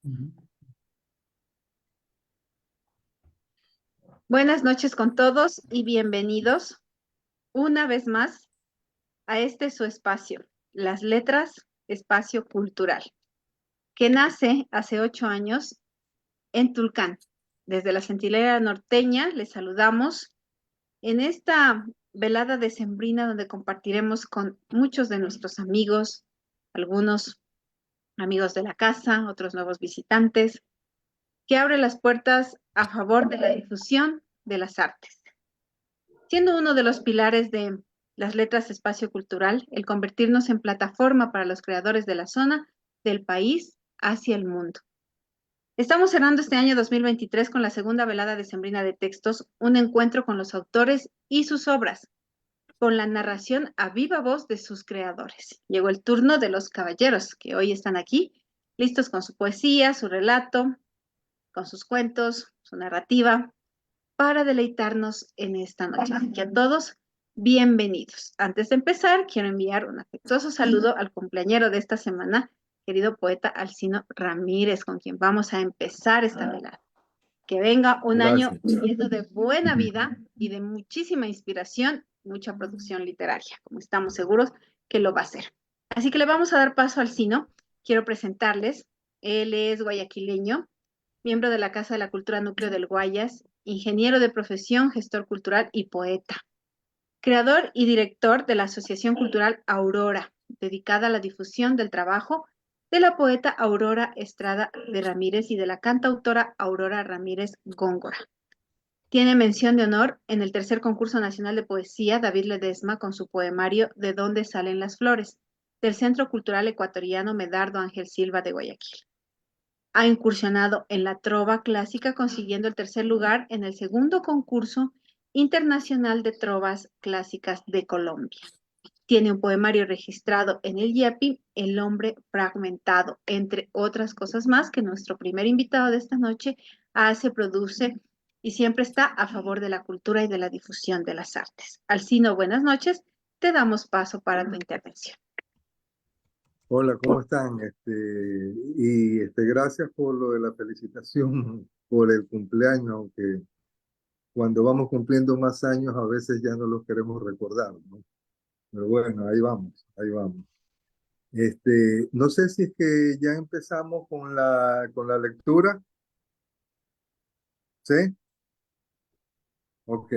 Ujú. Buenas noches con todos y bienvenidos una vez más a este su espacio, Las Letras, Espacio Cultural, que nace hace 8 años en Tulcán. Desde la Centinela Norteña les saludamos en esta velada decembrina donde compartiremos con muchos de nuestros amigos, algunos amigos de la casa, otros nuevos visitantes, que abre las puertas a favor de la difusión de las artes. Siendo uno de los pilares de las letras espacio cultural, el convertirnos en plataforma para los creadores de la zona, del país, hacia el mundo. Estamos cerrando este año 2023 con la segunda velada decembrina de textos, un encuentro con los autores y sus obras, con la narración a viva voz de sus creadores. Llegó el turno de los caballeros, que hoy están aquí, listos con su poesía, su relato, con sus cuentos, su narrativa, para deleitarnos en esta noche. Así que a todos, bienvenidos. Antes de empezar, quiero enviar un afectuoso saludo al cumpleañero de esta semana, querido poeta Alcino Ramírez, con quien vamos a empezar esta velada. Que venga un año Gracias. lleno de buena vida y de muchísima inspiración, mucha producción literaria, como estamos seguros que lo va a hacer. Así que le vamos a dar paso al Alcino. Quiero presentarles. Él es guayaquileño, miembro de la Casa de la Cultura Núcleo del Guayas, ingeniero de profesión, gestor cultural y poeta. Creador y director de la Asociación Cultural Aurora, dedicada a la difusión del trabajo de la poeta Aurora Estrada de Ramírez y de la cantautora Aurora Ramírez Góngora. Tiene mención de honor en el tercer concurso nacional de poesía David Ledesma con su poemario ¿De dónde salen las flores? Del Centro Cultural Ecuatoriano Medardo Ángel Silva de Guayaquil. Ha incursionado en la trova clásica, consiguiendo el tercer lugar en el segundo concurso internacional de trovas clásicas de Colombia. Tiene un poemario registrado en el IAPI, El hombre fragmentado, entre otras cosas más que nuestro primer invitado de esta noche hace, produce y siempre está a favor de la cultura y de la difusión de las artes. Alcino, buenas noches. Te damos paso para tu intervención. Hola, ¿cómo están? Gracias por lo de la felicitación por el cumpleaños, aunque cuando vamos cumpliendo más años a veces ya no los queremos recordar, ¿no? Pero bueno, ahí vamos, ahí vamos. No sé si es que ya empezamos con la lectura, ¿sí? Ok,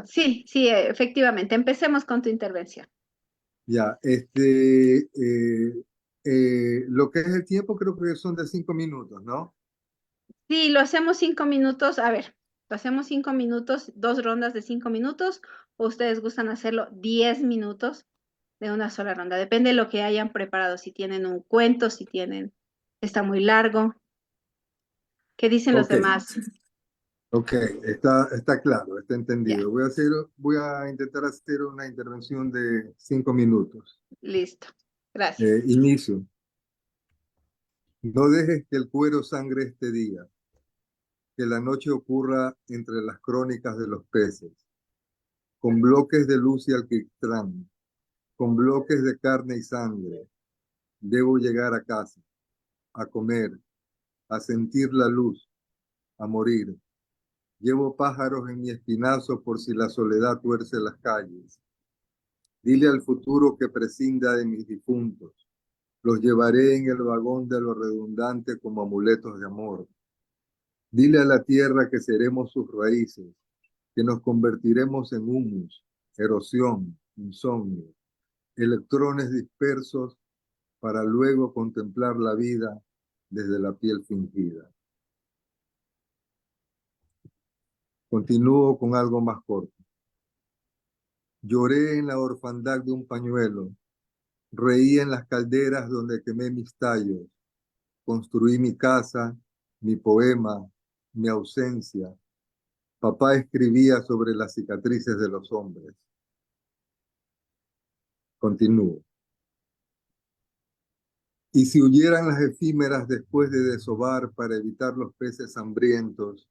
Sí, sí, efectivamente. Empecemos con tu intervención. ya. Lo que es el tiempo creo que son de 5 minutos, ¿no? Sí, lo hacemos 5 minutos. A ver, lo hacemos 5 minutos, 2 rondas de 5 minutos, o ustedes gustan hacerlo 10 minutos de una sola ronda. Depende de lo que hayan preparado. Si tienen un cuento, si tienen, está muy largo. ¿Qué dicen los Ok. demás? Ok, está claro, está Ya, entendido. Voy a intentar hacer una intervención de 5 minutos. listo. Gracias. Inicio. No dejes que el cuero sangre este día, que la noche ocurra entre las crónicas de los peces, con bloques de luz y alquitrán, con bloques de carne y sangre. Debo llegar a casa, a comer, a sentir la luz, a morir. Llevo pájaros en mi espinazo por si la soledad tuerce las calles. Dile al futuro que prescinda de mis difuntos. Los llevaré en el vagón de lo redundante como amuletos de amor. Dile a la tierra que seremos sus raíces, que nos convertiremos en humus, erosión, insomnio, electrones dispersos para luego contemplar la vida desde la piel fingida. Continúo con algo más corto. Lloré en la orfandad de un pañuelo, reí en las calderas donde quemé mis tallos, construí mi casa, mi poema, mi ausencia. Papá escribía sobre las cicatrices de los hombres. Continúo. Y si huyeran las efímeras después de desovar para evitar los peces hambrientos,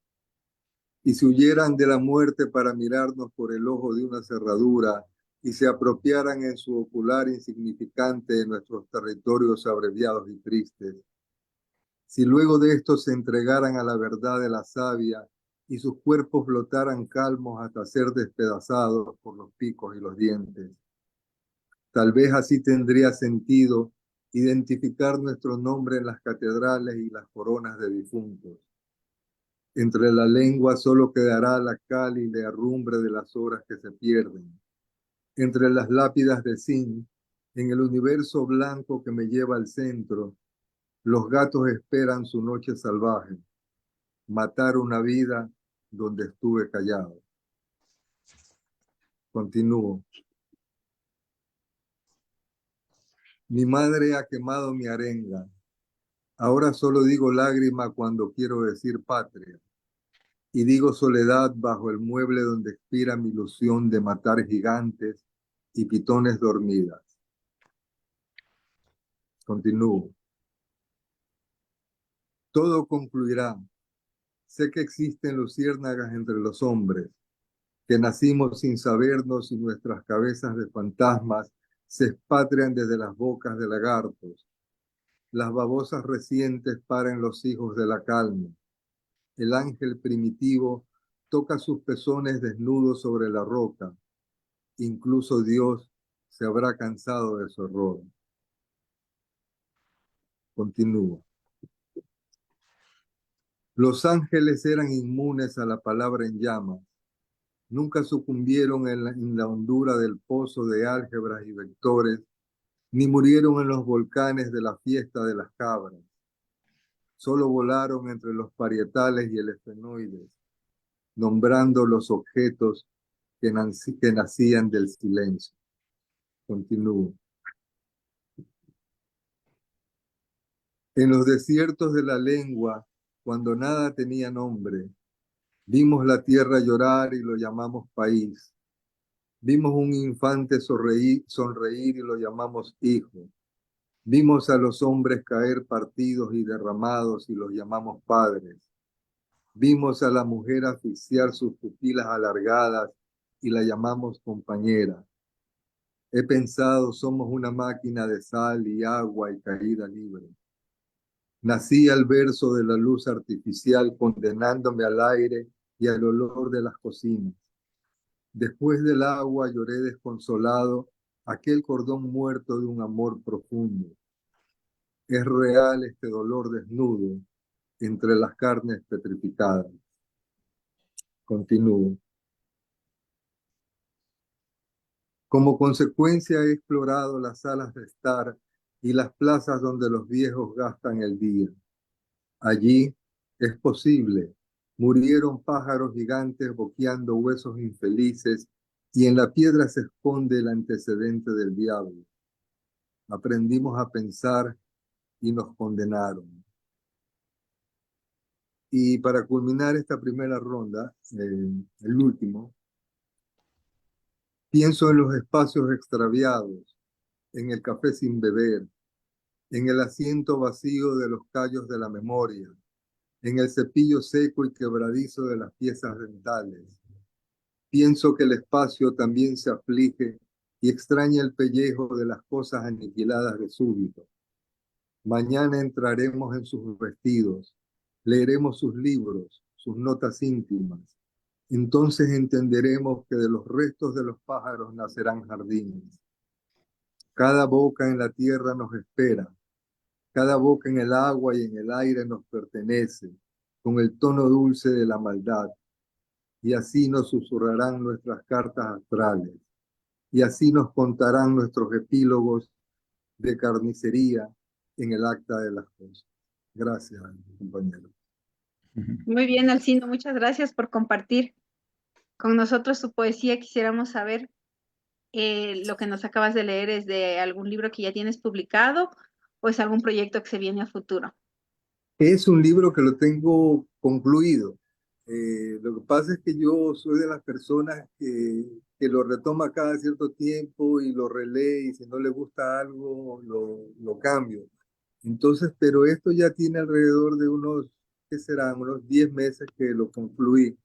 y si huyeran de la muerte para mirarnos por el ojo de una cerradura, y se apropiaran en su ocular insignificante de nuestros territorios abreviados y tristes, Si luego de esto se entregaran a la verdad de la savia y sus cuerpos flotaran calmos hasta ser despedazados por los picos y los dientes, tal vez así tendría sentido identificar nuestro nombre en las catedrales y las coronas de difuntos. Entre la lengua solo quedará la cal y la herrumbre de las horas que se pierden. Entre las lápidas de zinc, en el universo blanco que me lleva al centro, los gatos esperan su noche salvaje, matar una vida donde estuve callado. Continúo. Mi madre ha quemado mi arenga. Ahora solo digo lágrima cuando quiero decir patria. Y digo soledad bajo el mueble donde expira mi ilusión de matar gigantes y pitones dormidas. Continúo. Todo concluirá. Sé que existen luciérnagas entre los hombres, que nacimos sin sabernos y nuestras cabezas de fantasmas se expatrian desde las bocas de lagartos. Las babosas recientes paren los hijos de la calma. El ángel primitivo toca sus pezones desnudos sobre la roca. Incluso Dios se habrá cansado de su error. Continúo. Los ángeles eran inmunes a la palabra en llamas. Nunca sucumbieron en la hondura del pozo de álgebras y vectores, ni murieron en los volcanes de la fiesta de las cabras. Solo volaron entre los parietales y el esfenoides, nombrando los objetos que nacían del silencio. Continúo. En los desiertos de la lengua, cuando nada tenía nombre, vimos la tierra llorar y lo llamamos país. Vimos un infante sonreír y lo llamamos hijo. Vimos a los hombres caer partidos y derramados y los llamamos padres. Vimos a la mujer asfixiar sus pupilas alargadas y la llamamos compañera. He pensado, somos una máquina de sal y agua y caída libre. Nací al verso de la luz artificial condenándome al aire y al olor de las cocinas. Después del agua lloré desconsolado aquel cordón muerto de un amor profundo. Es real este dolor desnudo entre las carnes petrificadas. Continúo. Como consecuencia he explorado las salas de estar y las plazas donde los viejos gastan el día. Allí es posible. Murieron pájaros gigantes boqueando huesos infelices y en la piedra se esconde el antecedente del diablo. Aprendimos a pensar y nos condenaron. Y para culminar esta primera ronda, el último, pienso en los espacios extraviados, en el café sin beber, en el asiento vacío de los callos de la memoria, en el cepillo seco y quebradizo de las piezas dentales. Pienso que el espacio también se aflige y extraña el pellejo de las cosas aniquiladas de súbito. Mañana entraremos en sus vestidos, leeremos sus libros, sus notas íntimas. Entonces entenderemos que de los restos de los pájaros nacerán jardines. Cada boca en la tierra nos espera, cada boca en el agua y en el aire nos pertenece, con el tono dulce de la maldad. Y así nos susurrarán nuestras cartas astrales, y así nos contarán nuestros epílogos de carnicería en el acta de las cosas. Gracias, compañero. Muy bien, Alcindo, muchas gracias por compartir con nosotros tu poesía. Quisiéramos saber lo que nos acabas de leer es de algún libro que ya tienes publicado o es algún proyecto que se viene a futuro. Es un libro que lo tengo concluido. Lo que pasa es que yo soy de las personas que lo retoma cada cierto tiempo y lo relee y si no le gusta algo lo cambio. Entonces, pero esto ya tiene alrededor de unos, ¿qué serán? Unos 10 meses que lo concluí.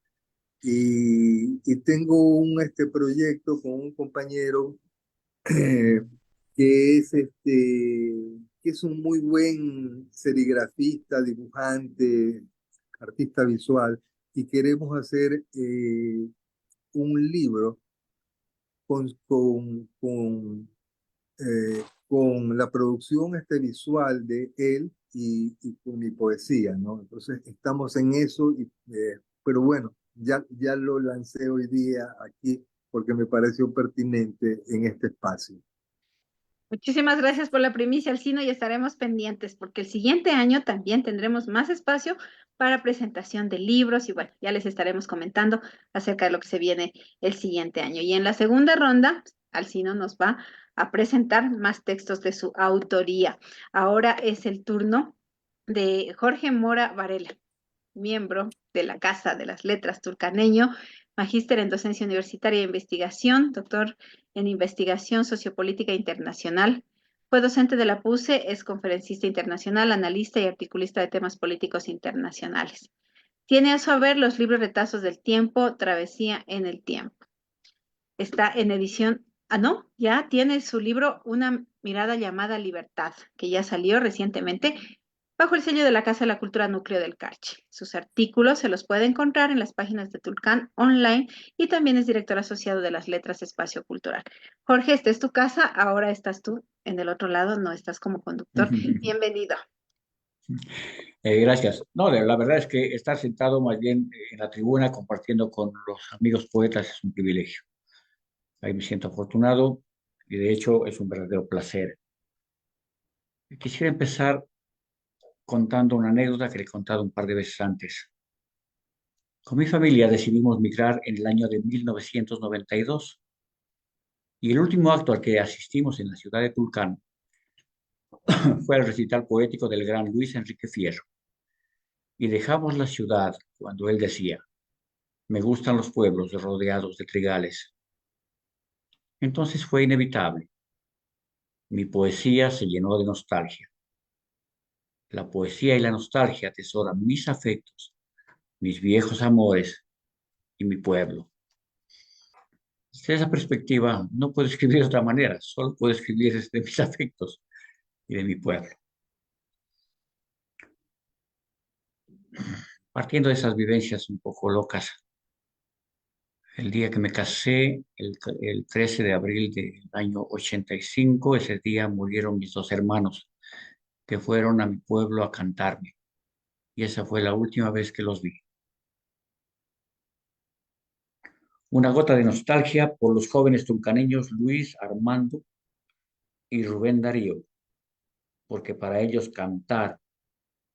Y tengo un proyecto con un compañero que es que es un muy buen serigrafista, dibujante, artista visual, y queremos hacer un libro con, con, con, con la producción visual de él y con mi poesía, ¿no? Entonces estamos en eso, pero bueno, ya lo lancé hoy día aquí porque me pareció pertinente en este espacio. Muchísimas gracias por la primicia, Alcino, y estaremos pendientes porque el siguiente año también tendremos más espacio para presentación de libros y bueno, ya les estaremos comentando acerca de lo que se viene el siguiente año. Y en la segunda ronda, Alcino nos va a presentar más textos de su autoría. Ahora es el turno de Jorge Mora Varela, miembro de la Casa de las Letras Turcaneño, magíster en docencia universitaria e investigación, doctor en investigación sociopolítica internacional. Fue docente de la PUCE, es conferencista internacional, analista y articulista de temas políticos internacionales. Tiene a su haber los libros Retazos del Tiempo, Travesía en el Tiempo. Está en edición, no, ya tiene su libro Una mirada llamada Libertad, que ya salió recientemente bajo el sello de la Casa de la Cultura Núcleo del Carchi. Sus artículos se los puede encontrar en las páginas de Tulcán Online y también es director asociado de las Letras Espacio Cultural. Jorge, esta es tu casa, ahora estás tú en el otro lado, no estás como conductor. Bienvenido. Gracias. No, la verdad es que estar sentado más bien en la tribuna compartiendo con los amigos poetas es un privilegio. Ahí me siento afortunado y de hecho es un verdadero placer. Quisiera empezar contando una anécdota que le he contado un par de veces antes. Con mi familia decidimos migrar en el año de 1992 y el último acto al que asistimos en la ciudad de Tulcán fue el recital poético del gran Luis Enrique Fierro. Y dejamos la ciudad cuando él decía: me gustan los pueblos rodeados de trigales. Entonces fue inevitable. Mi poesía se llenó de nostalgia. La poesía y la nostalgia atesoran mis afectos, mis viejos amores y mi pueblo. Desde esa perspectiva, no puedo escribir de otra manera, solo puedo escribir desde mis afectos y de mi pueblo. Partiendo de esas vivencias un poco locas, el día que me casé, el 13 de abril del año 85, ese día murieron mis dos hermanos, que fueron a mi pueblo a cantarme. Y esa fue la última vez que los vi. Una gota de nostalgia por los jóvenes tulcaneños Luis, Armando y Rubén Darío, porque para ellos cantar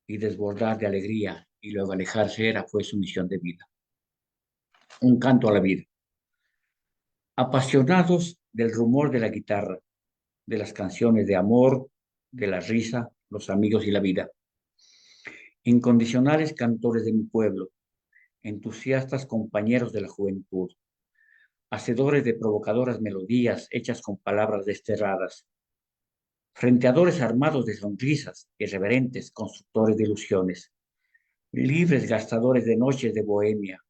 y desbordar de alegría y luego alejarse fue su misión de vida. Un canto a la vida. Apasionados del rumor de la guitarra, de las canciones de amor, de la risa, los amigos y la vida. Incondicionales cantores de mi pueblo, entusiastas compañeros de la juventud, hacedores de provocadoras melodías hechas con palabras desterradas, frenteadores armados de sonrisas, irreverentes constructores de ilusiones, libres gastadores de noches de bohemia,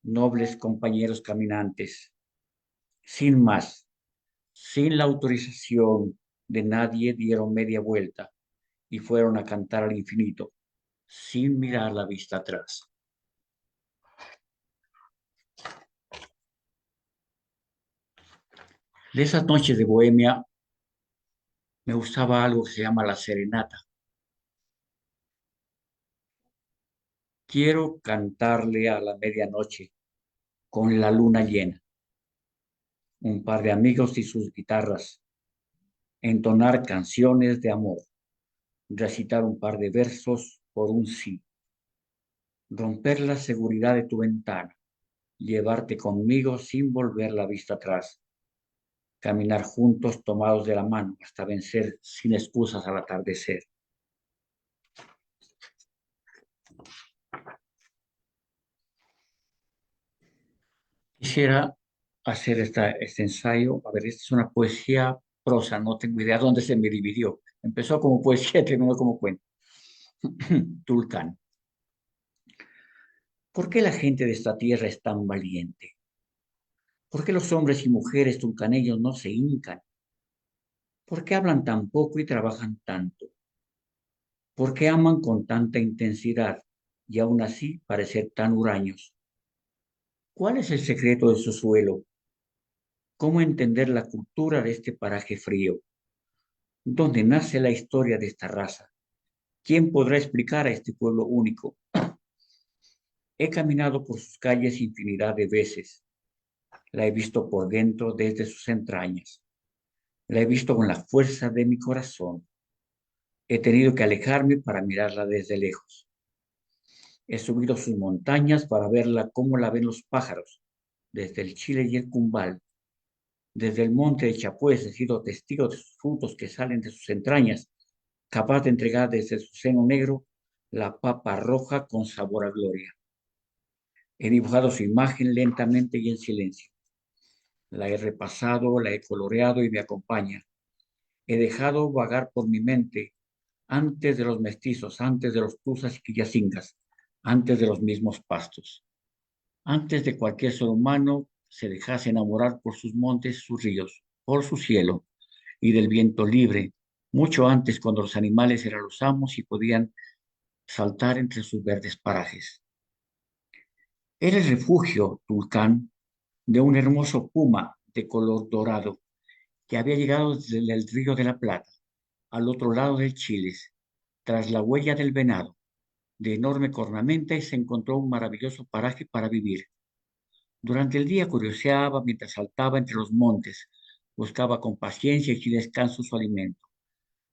nobles compañeros caminantes, sin más, sin la autorización de nadie dieron media vuelta y fueron a cantar al infinito, sin mirar la vista atrás. De esas noches de bohemia me gustaba algo que se llama la serenata. Quiero cantarle a la medianoche con la luna llena, un par de amigos y sus guitarras, entonar canciones de amor, recitar un par de versos por un sí, romper la seguridad de tu ventana, llevarte conmigo sin volver la vista atrás, caminar juntos tomados de la mano hasta vencer sin excusas al atardecer. Quisiera hacer este ensayo. A ver, esta es una poesía prosa, no tengo idea dónde se me dividió. Empezó como poesía, terminó como cuento. Tulcán. ¿Por qué la gente de esta tierra es tan valiente? ¿Por qué los hombres y mujeres tulcaneños no se hincan? ¿Por qué hablan tan poco y trabajan tanto? ¿Por qué aman con tanta intensidad y aún así parecer tan huraños? ¿Cuál es el secreto de su suelo? ¿Cómo entender la cultura de este paraje frío? ¿Dónde nace la historia de esta raza? ¿Quién podrá explicar a este pueblo único? He caminado por sus calles infinidad de veces. La he visto por dentro desde sus entrañas. La he visto con la fuerza de mi corazón. He tenido que alejarme para mirarla desde lejos. He subido sus montañas para verla como la ven los pájaros, desde el Chile y el Cumbal. Desde el monte de Chapués he sido testigo de sus frutos que salen de sus entrañas, capaz de entregar desde su seno negro la papa roja con sabor a gloria. He dibujado su imagen lentamente y en silencio. La he repasado, la he coloreado y me acompaña. He dejado vagar por mi mente antes de los mestizos, antes de los tuzas y quillacingas, antes de los mismos pastos, antes de cualquier ser humano se dejase enamorar por sus montes, sus ríos, por su cielo y del viento libre, mucho antes cuando los animales eran los amos y podían saltar entre sus verdes parajes. Era el refugio, Tulcán, de un hermoso puma de color dorado que había llegado desde el río de la Plata, al otro lado del Chile, tras la huella del venado, de enorme cornamenta y se encontró un maravilloso paraje para vivir. Durante el día curioseaba mientras saltaba entre los montes, buscaba con paciencia y sin descanso su alimento,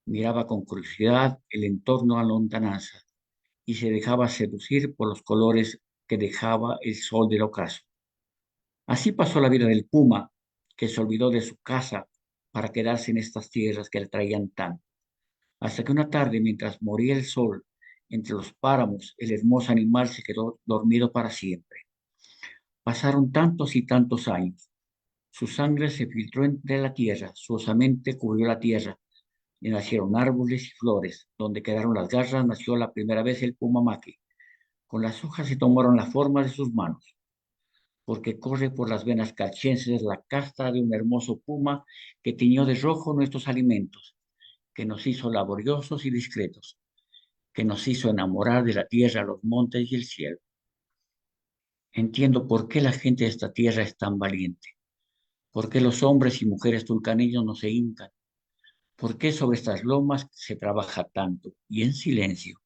miraba con curiosidad el entorno a lontananza y se dejaba seducir por los colores que dejaba el sol del ocaso. Así pasó la vida del puma, que se olvidó de su casa para quedarse en estas tierras que le traían tanto, hasta que una tarde, mientras moría el sol entre los páramos, el hermoso animal se quedó dormido para siempre. Pasaron tantos y tantos años. Su sangre se filtró entre la tierra, su osamenta cubrió la tierra, y nacieron árboles y flores. Donde quedaron las garras, nació la primera vez el puma maqui. Con las hojas se tomaron la forma de sus manos, porque corre por las venas calchenses la casta de un hermoso puma que tiñó de rojo nuestros alimentos, que nos hizo laboriosos y discretos, que nos hizo enamorar de la tierra, los montes y el cielo. Entiendo por qué la gente de esta tierra es tan valiente, por qué los hombres y mujeres tulcaneños no se hincan, por qué sobre estas lomas se trabaja tanto y en silencio,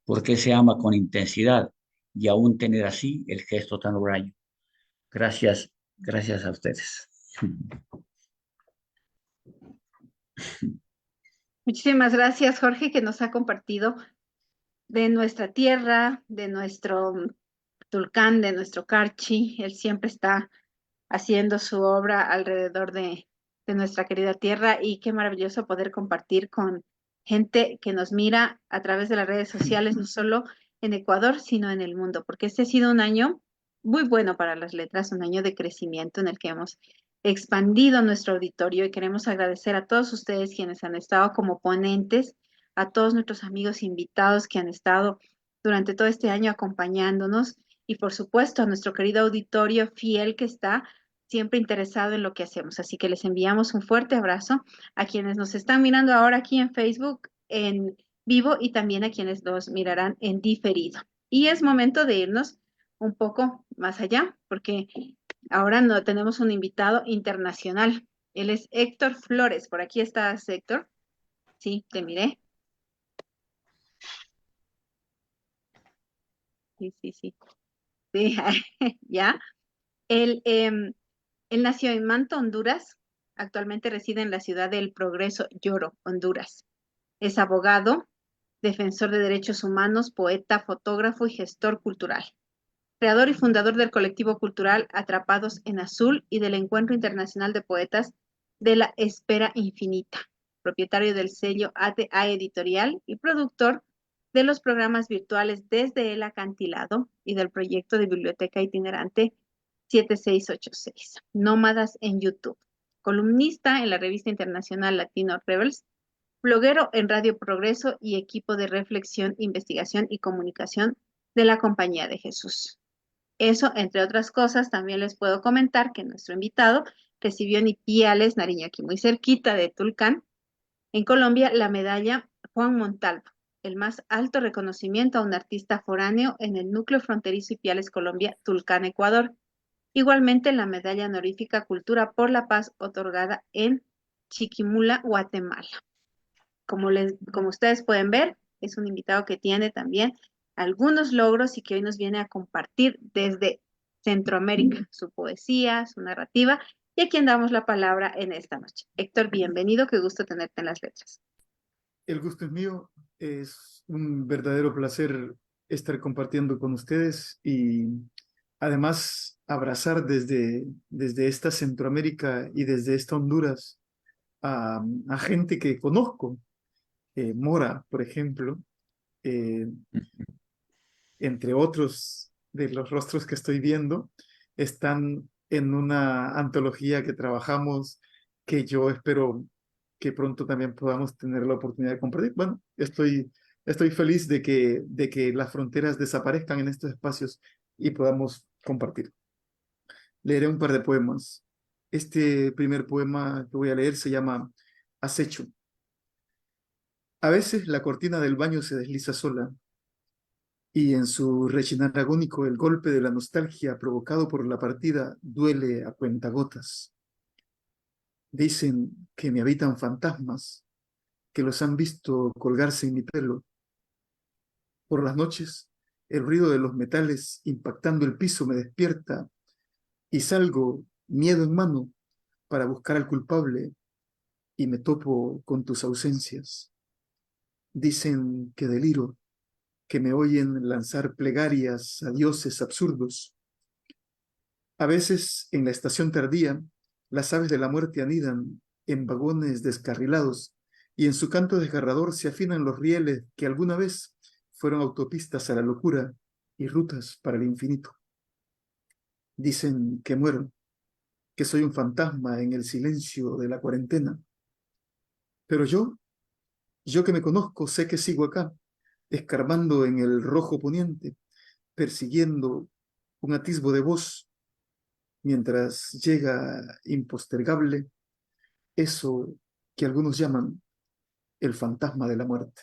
por qué se ama con intensidad y aún tener así el gesto tan huraño. Gracias, gracias a ustedes. Muchísimas gracias, Jorge, que nos ha compartido de nuestra tierra, de nuestro Tulcán, de nuestro Carchi. Él siempre está haciendo su obra alrededor de nuestra querida tierra y qué maravilloso poder compartir con gente que nos mira a través de las redes sociales, no solo en Ecuador, sino en el mundo, porque este ha sido un año muy bueno para las letras, un año de crecimiento en el que hemos expandido nuestro auditorio y queremos agradecer a todos ustedes quienes han estado como ponentes, a todos nuestros amigos invitados que han estado durante todo este año acompañándonos y por supuesto a nuestro querido auditorio fiel que está siempre interesado en lo que hacemos. Así que les enviamos un fuerte abrazo a quienes nos están mirando ahora aquí en Facebook en vivo y también a quienes nos mirarán en diferido. Y es momento de irnos un poco más allá, porque ahora no tenemos un invitado internacional. Él es Héctor Flores. Por aquí estás, Héctor. Sí, te miré. Sí, sí, sí. Sí, ya. Él, él nació en Manta, Honduras. Actualmente reside en la ciudad del Progreso, Lloro, Honduras. Es abogado, defensor de derechos humanos, poeta, fotógrafo y gestor cultural. Creador y fundador del colectivo cultural Atrapados en Azul y del Encuentro Internacional de Poetas de la Espera Infinita. Propietario del sello ATA Editorial y productor de los programas virtuales Desde el Acantilado y del proyecto de biblioteca itinerante 7686. Nómadas en YouTube. Columnista en la revista internacional Latino Rebels. Bloguero en Radio Progreso y equipo de reflexión, investigación y comunicación de la Compañía de Jesús. Eso, entre otras cosas, también les puedo comentar que nuestro invitado recibió en Ipiales, Nariño, aquí muy cerquita de Tulcán, En Colombia, la medalla Juan Montalvo, el más alto reconocimiento a un artista foráneo en el núcleo fronterizo Ipiales, Colombia, Tulcán, Ecuador. Igualmente, la medalla honorífica Cultura por la Paz, otorgada en Chiquimula, Guatemala. Como ustedes pueden ver, es un invitado que tiene también algunos logros y que hoy nos viene a compartir desde Centroamérica su poesía, su narrativa, y a quien damos la palabra en esta noche. Héctor, bienvenido, qué gusto tenerte en las letras. El gusto es mío, es un verdadero placer estar compartiendo con ustedes y además abrazar desde esta Centroamérica y desde esta Honduras a gente que conozco, Mora, por ejemplo, eh, entre otros de los rostros que estoy viendo, están en una antología que trabajamos, que yo espero que pronto también podamos tener la oportunidad de compartir. Bueno, estoy feliz de que las fronteras desaparezcan en estos espacios y podamos compartir. Leeré un par de poemas. Este primer poema que voy a leer se llama Acecho. A veces la cortina del baño se desliza sola, y en su rechinar agónico el golpe de la nostalgia provocado por la partida duele a cuentagotas. Dicen que me habitan fantasmas, que los han visto colgarse en mi pelo. Por las noches, el ruido de los metales impactando el piso me despierta y salgo, miedo en mano, para buscar al culpable y me topo con tus ausencias. Dicen que deliro, que me oyen lanzar plegarias a dioses absurdos. A veces, en la estación tardía, las aves de la muerte anidan en vagones descarrilados y en su canto desgarrador se afinan los rieles que alguna vez fueron autopistas a la locura y rutas para el infinito. Dicen que muero, que soy un fantasma en el silencio de la cuarentena. Pero yo que me conozco, sé que sigo acá, escarbando en el rojo poniente, persiguiendo un atisbo de voz, mientras llega impostergable eso que algunos llaman el fantasma de la muerte.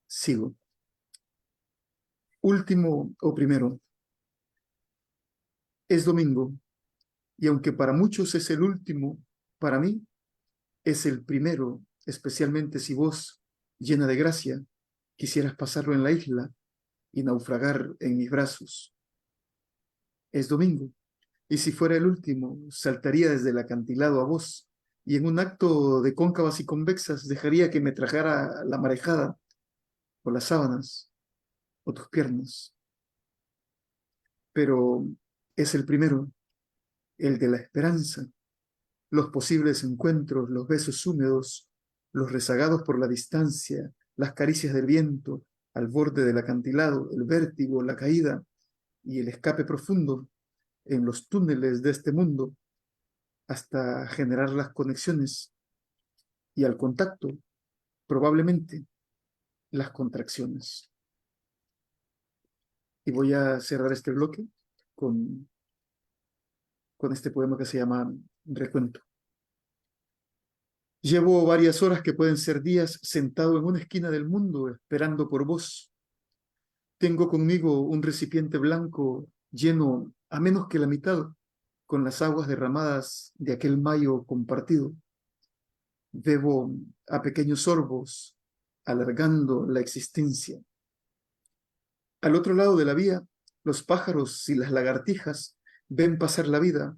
Sigo. Último o primero. Es domingo, y aunque para muchos es el último, para mí es el primero, especialmente si vos, llena de gracia, quisieras pasarlo en la isla y naufragar en mis brazos. Es domingo, y si fuera el último, saltaría desde el acantilado a vos, y en un acto de cóncavas y convexas dejaría que me tragara la marejada, o las sábanas, o tus piernas. Pero es el primero, el de la esperanza, los posibles encuentros, los besos húmedos, los rezagados por la distancia, las caricias del viento al borde del acantilado, el vértigo, la caída y el escape profundo en los túneles de este mundo hasta generar las conexiones y al contacto, probablemente, las contracciones. Y voy a cerrar este bloque con, con este poema que se llama Recuento. Llevo varias horas que pueden ser días sentado en una esquina del mundo esperando por vos. Tengo conmigo un recipiente blanco lleno a menos que la mitad con las aguas derramadas de aquel mayo compartido. Bebo a pequeños sorbos, alargando la existencia. Al otro lado de la vía, los pájaros y las lagartijas ven pasar la vida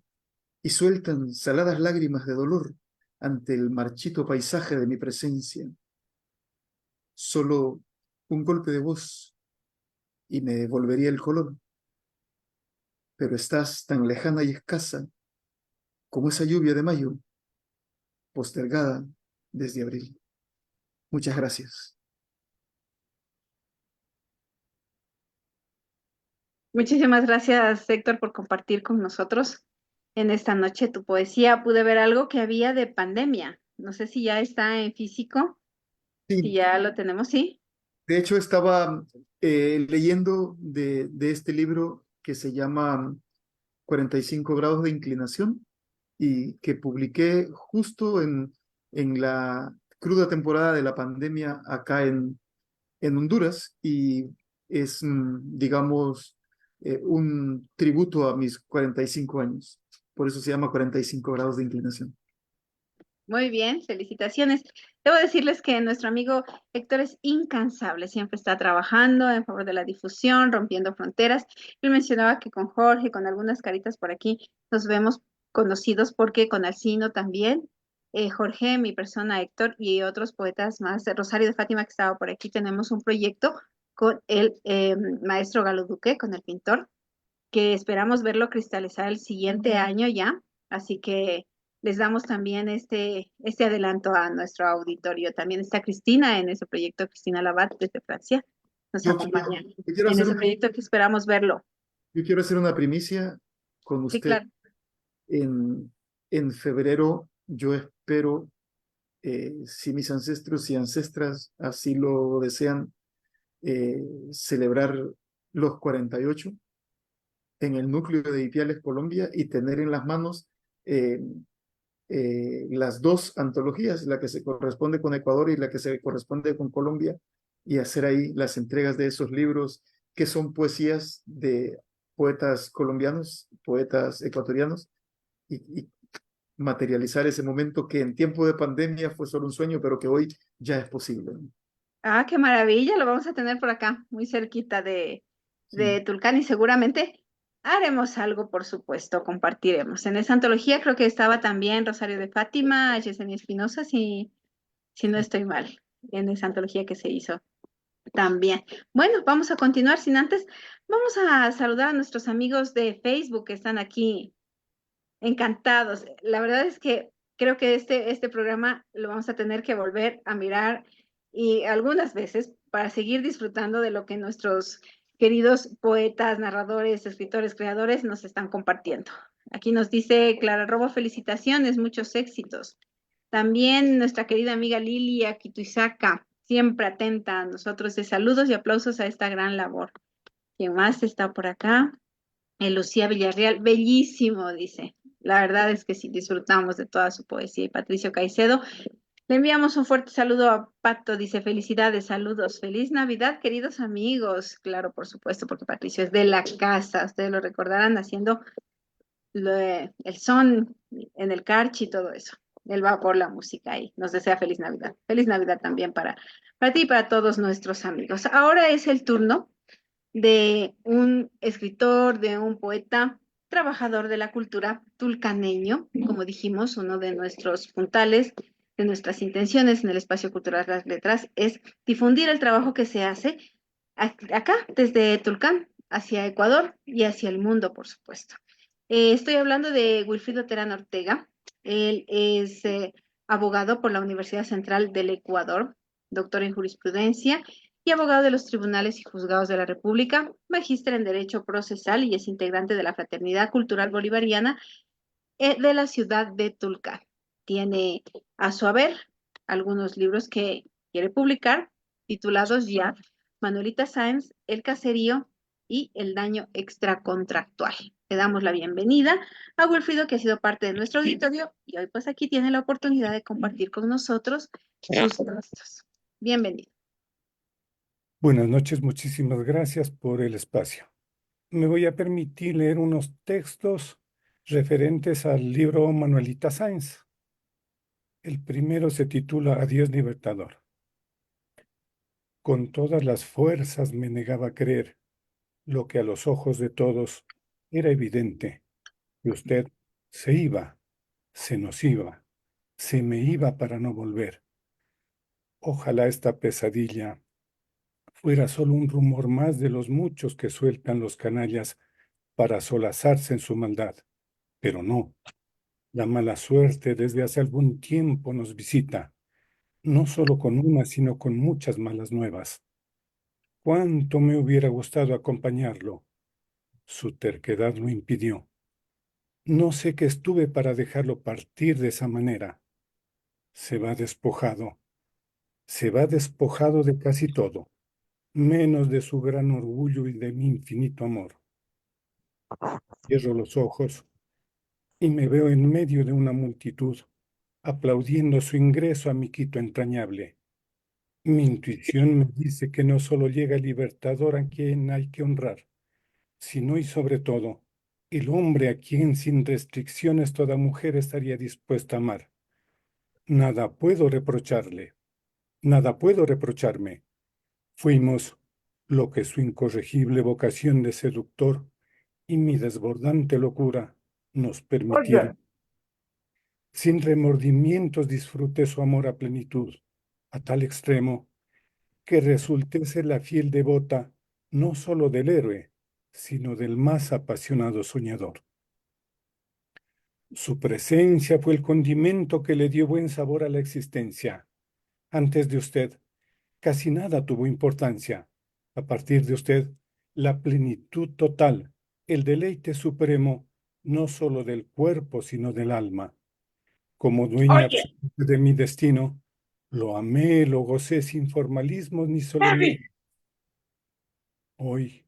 y sueltan saladas lágrimas de dolor ante el marchito paisaje de mi presencia. Solo un golpe de voz y me devolvería el color. Pero estás tan lejana y escasa como esa lluvia de mayo, postergada desde abril. Muchas gracias. Muchísimas gracias, Héctor, por compartir con nosotros en esta noche tu poesía. Pude ver algo que había de pandemia. No sé si ya está en físico, si Sí, ya lo tenemos, ¿sí? de hecho estaba leyendo de este libro que se llama 45 grados de inclinación y que publiqué justo en la cruda temporada de la pandemia acá en Honduras y es, digamos, un tributo a mis 45 años. Por eso se llama 45 grados de inclinación. Muy bien, felicitaciones. Debo decirles que nuestro amigo Héctor es incansable, siempre está trabajando en favor de la difusión, rompiendo fronteras. Él mencionaba que con Jorge, con algunas caritas por aquí, nos vemos conocidos porque con Alcino también, Jorge, mi persona, Héctor y otros poetas más, Rosario de Fátima que estaba por aquí, tenemos un proyecto con el maestro Galo Duque, con el pintor, que esperamos verlo cristalizar el siguiente año ya. Así que les damos también este adelanto a nuestro auditorio. También está Cristina en ese proyecto, Cristina Labat desde Francia. Nos Yo acompaña quiero en hacer ese proyecto que esperamos verlo. yo quiero hacer una primicia con Sí, usted. claro. En febrero yo espero, si mis ancestros y ancestras así lo desean, celebrar los 48 en el núcleo de Ipiales, Colombia, y tener en las manos eh, las dos antologías, la que se corresponde con Ecuador y la que se corresponde con Colombia, y hacer ahí las entregas de esos libros que son poesías de poetas colombianos, poetas ecuatorianos, y materializar ese momento que en tiempo de pandemia fue solo un sueño, pero que hoy ya es posible. Ah, qué maravilla, lo vamos a tener por acá, muy cerquita Sí. de Tulcán y seguramente haremos algo, por supuesto, compartiremos. En esa antología creo que estaba también Rosario de Fátima, Yesenia Espinosa, si no estoy mal, en esa antología que se hizo. También. Bueno, vamos a continuar sin antes. Vamos a saludar a nuestros amigos de Facebook que están aquí encantados. La verdad es que creo que este programa lo vamos a tener que volver a mirar y algunas veces para seguir disfrutando de lo que nuestros queridos poetas, narradores, escritores, creadores nos están compartiendo. Aquí nos dice Clara Robo, felicitaciones, muchos éxitos. También nuestra querida amiga Lilia Kituizaka, siempre atenta a nosotros, de saludos y aplausos a esta gran labor. ¿Quién más está por acá? Lucía Villarreal, bellísimo, dice. La verdad es que sí, disfrutamos de toda su poesía. Y Patricio Caicedo, le enviamos un fuerte saludo a Pato, dice, felicidades, saludos, feliz Navidad, queridos amigos. Claro, por supuesto, porque Patricio es de la casa, ustedes lo recordarán haciendo el son en el carchi y todo eso. Él va por la música y nos desea feliz Navidad. Feliz Navidad también para ti y para todos nuestros amigos. Ahora es el turno de un escritor, de un poeta, trabajador de la cultura tulcaneño, como dijimos, uno de nuestros puntales, de nuestras intenciones en el espacio cultural Las Letras, es difundir el trabajo que se hace acá, desde Tulcán, hacia Ecuador y hacia el mundo, por supuesto. Estoy hablando de Wilfrido Terán Ortega. Él es abogado por la Universidad Central del Ecuador, doctor en jurisprudencia y abogado de los tribunales y juzgados de la República, magíster en Derecho Procesal y es integrante de la Fraternidad Cultural Bolivariana de la ciudad de Tulcán. Tiene a su haber algunos libros que quiere publicar, titulados ya Manuelita Sáenz, El Caserío y El Daño Extracontractual. Le damos la bienvenida a Wilfrido, que ha sido parte de nuestro auditorio y hoy pues aquí tiene la oportunidad de compartir con nosotros sus textos. Bienvenido. Buenas noches, muchísimas gracias por el espacio. Me voy a permitir leer unos textos referentes al libro Manuelita Sáenz. El primero se titula Adiós Libertador. Con todas las fuerzas me negaba a creer lo que a los ojos de todos era evidente, que usted se iba, se nos iba, se me iba para no volver. Ojalá esta pesadilla fuera solo un rumor más de los muchos que sueltan los canallas para solazarse en su maldad. Pero no, la mala suerte desde hace algún tiempo nos visita, no solo con una, sino con muchas malas nuevas. Cuánto me hubiera gustado acompañarlo. Su terquedad lo impidió. No sé qué estuve para dejarlo partir de esa manera. Se va despojado de casi todo, menos de su gran orgullo y de mi infinito amor. Cierro los ojos y me veo en medio de una multitud, aplaudiendo su ingreso a mi Quito entrañable. Mi intuición me dice que no solo llega el libertador a quien hay que honrar, sino y sobre todo, el hombre a quien sin restricciones toda mujer estaría dispuesta a amar. Nada puedo reprocharle, nada puedo reprocharme. Fuimos lo que su incorregible vocación de seductor y mi desbordante locura nos permitieron. Sin remordimientos disfruté su amor a plenitud, a tal extremo que resulté ser la fiel devota no solo del héroe, sino del más apasionado soñador. Su presencia fue el condimento que le dio buen sabor a la existencia. Antes de usted, casi nada tuvo importancia. A partir de usted, la plenitud total, el deleite supremo, no solo del cuerpo, sino del alma. Como dueña Oye, absoluta de mi destino, lo amé, lo gocé sin formalismos ni solemnidad. Harry, Hoy,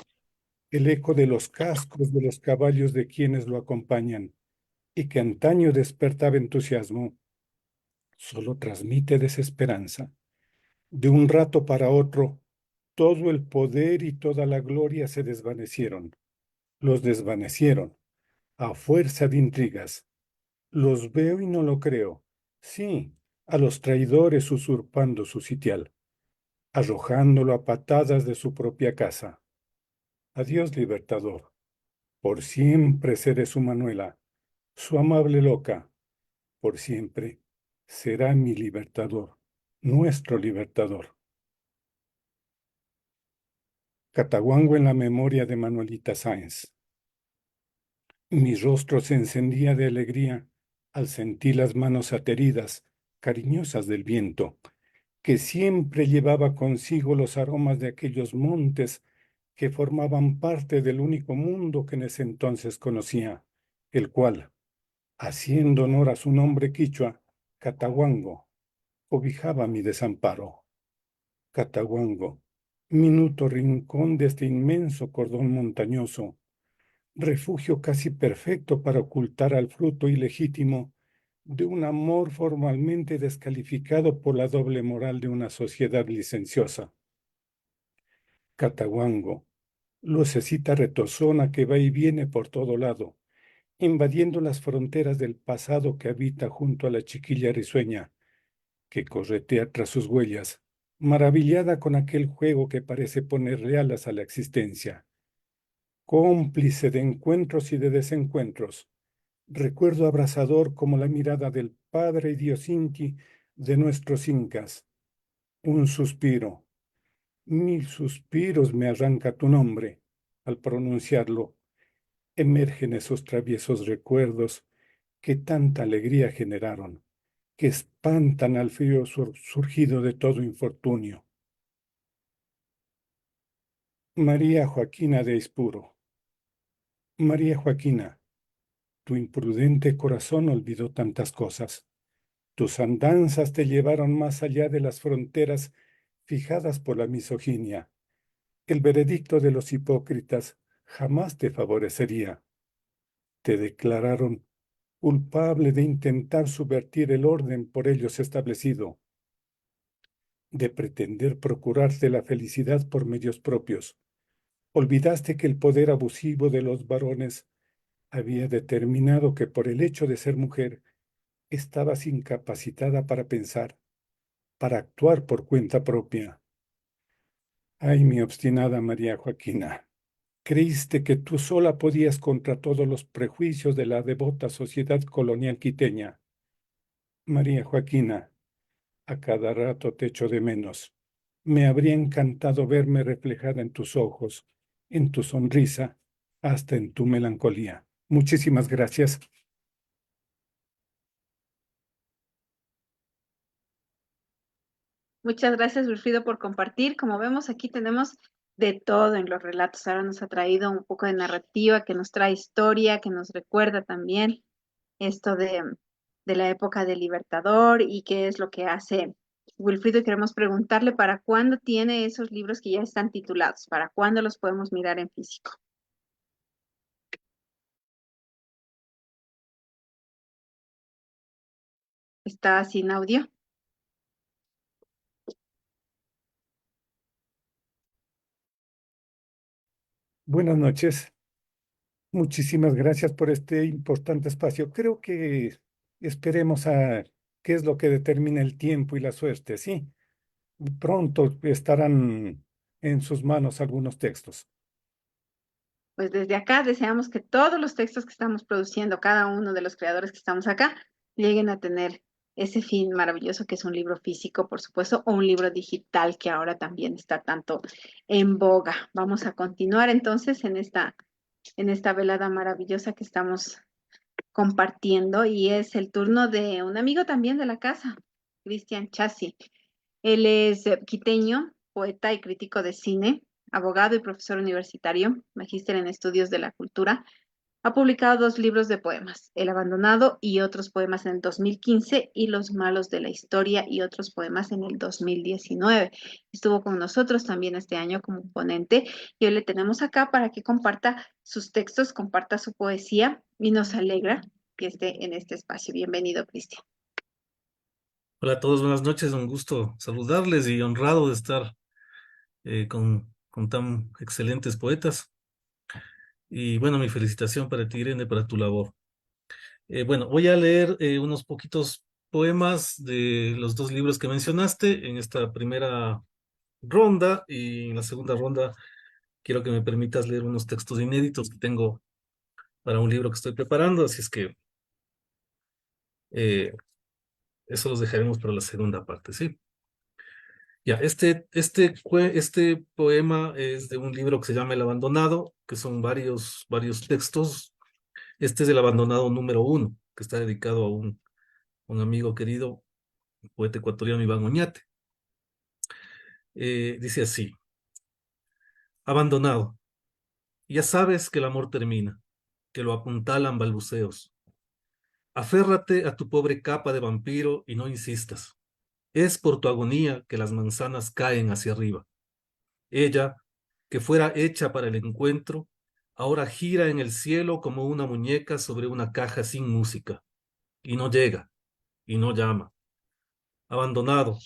el eco de los cascos de los caballos de quienes lo acompañan y que antaño despertaba entusiasmo, solo transmite desesperanza. De un rato para otro, todo el poder y toda la gloria se desvanecieron. Los desvanecieron, a fuerza de intrigas. Los veo y no lo creo. Sí, a los traidores usurpando su sitial, arrojándolo a patadas de su propia casa. Adiós, libertador. Por siempre seré su Manuela, su amable loca. Por siempre será mi libertador, nuestro libertador. Cataguango en la memoria de Manuelita Sáenz. Mi rostro se encendía de alegría al sentir las manos ateridas, cariñosas del viento, que siempre llevaba consigo los aromas de aquellos montes que formaban parte del único mundo que en ese entonces conocía, el cual, haciendo honor a su nombre quichua, Cataguango, cobijaba mi desamparo. Cataguango, minuto rincón de este inmenso cordón montañoso, refugio casi perfecto para ocultar al fruto ilegítimo de un amor formalmente descalificado por la doble moral de una sociedad licenciosa. Cataguango, lucecita retozona que va y viene por todo lado, invadiendo las fronteras del pasado que habita junto a la chiquilla risueña, que corretea tras sus huellas, maravillada con aquel juego que parece ponerle alas a la existencia. Cómplice de encuentros y de desencuentros, recuerdo abrasador como la mirada del Padre Dios Inti de nuestros incas. Un suspiro, 1000 suspiros me arranca tu nombre. Al pronunciarlo, emergen esos traviesos recuerdos que tanta alegría generaron, que espantan al frío surgido de todo infortunio. María Joaquina de Aispuro. María Joaquina, tu imprudente corazón olvidó tantas cosas. Tus andanzas te llevaron más allá de las fronteras fijadas por la misoginia. El veredicto de los hipócritas jamás te favorecería. Te declararon culpable de intentar subvertir el orden por ellos establecido, de pretender procurarte la felicidad por medios propios. Olvidaste que el poder abusivo de los varones había determinado que por el hecho de ser mujer estabas incapacitada para pensar, para actuar por cuenta propia. Ay, mi obstinada María Joaquina, creíste que tú sola podías contra todos los prejuicios de la devota sociedad colonial quiteña. María Joaquina, a cada rato te echo de menos. Me habría encantado verme reflejada en tus ojos, en tu sonrisa, hasta en tu melancolía. Muchísimas gracias. Muchas gracias, Wilfrido, por compartir. Como vemos, aquí tenemos de todo en los relatos. Ahora nos ha traído un poco de narrativa, que nos trae historia, que nos recuerda también esto de la época del Libertador y qué es lo que hace Wilfrido. Y queremos preguntarle para cuándo tiene esos libros que ya están titulados, para cuándo los podemos mirar en físico. está sin audio. Buenas noches. Muchísimas gracias por este importante espacio. Creo que esperemos a qué es lo que determina el tiempo y la suerte, ¿sí? Pronto estarán en sus manos algunos textos. Pues desde acá deseamos que todos los textos que estamos produciendo, cada uno de los creadores que estamos acá, lleguen a tener ese fin maravilloso que es un libro físico, por supuesto, o un libro digital que ahora también está tanto en boga. Vamos a continuar entonces en esta velada maravillosa que estamos compartiendo y es el turno de un amigo también de la casa, Cristian Chassi. Él es quiteño, poeta y crítico de cine, abogado y profesor universitario, magíster en estudios de la cultura. Ha publicado 2 libros de poemas, El abandonado y otros poemas en el 2015 y Los malos de la historia y otros poemas en el 2019. Estuvo con nosotros también este año como ponente y hoy le tenemos acá para que comparta sus textos, comparta su poesía y nos alegra que esté en este espacio. Bienvenido, Cristian. Hola a todos, buenas noches, un gusto saludarles y honrado de estar con tan excelentes poetas. Y bueno, mi felicitación para ti, Irene, para tu labor. Bueno, voy a leer unos poquitos poemas de los 2 libros que mencionaste en esta primera ronda y en la segunda ronda quiero que me permitas leer unos textos inéditos que tengo para un libro que estoy preparando, así es que eh, eso los dejaremos para la segunda parte, ¿sí? Ya, este poema es de un libro que se llama El Abandonado, que son varios textos. Este es el Abandonado número 1, que está dedicado a un amigo querido, el poeta ecuatoriano Iván Oñate. Dice así: Abandonado, ya sabes que el amor termina, que lo apuntalan balbuceos. Aférrate a tu pobre capa de vampiro y no insistas. Es por tu agonía que las manzanas caen hacia arriba. Ella, que fuera hecha para el encuentro, ahora gira en el cielo como una muñeca sobre una caja sin música, y no llega, y no llama. Abandonado,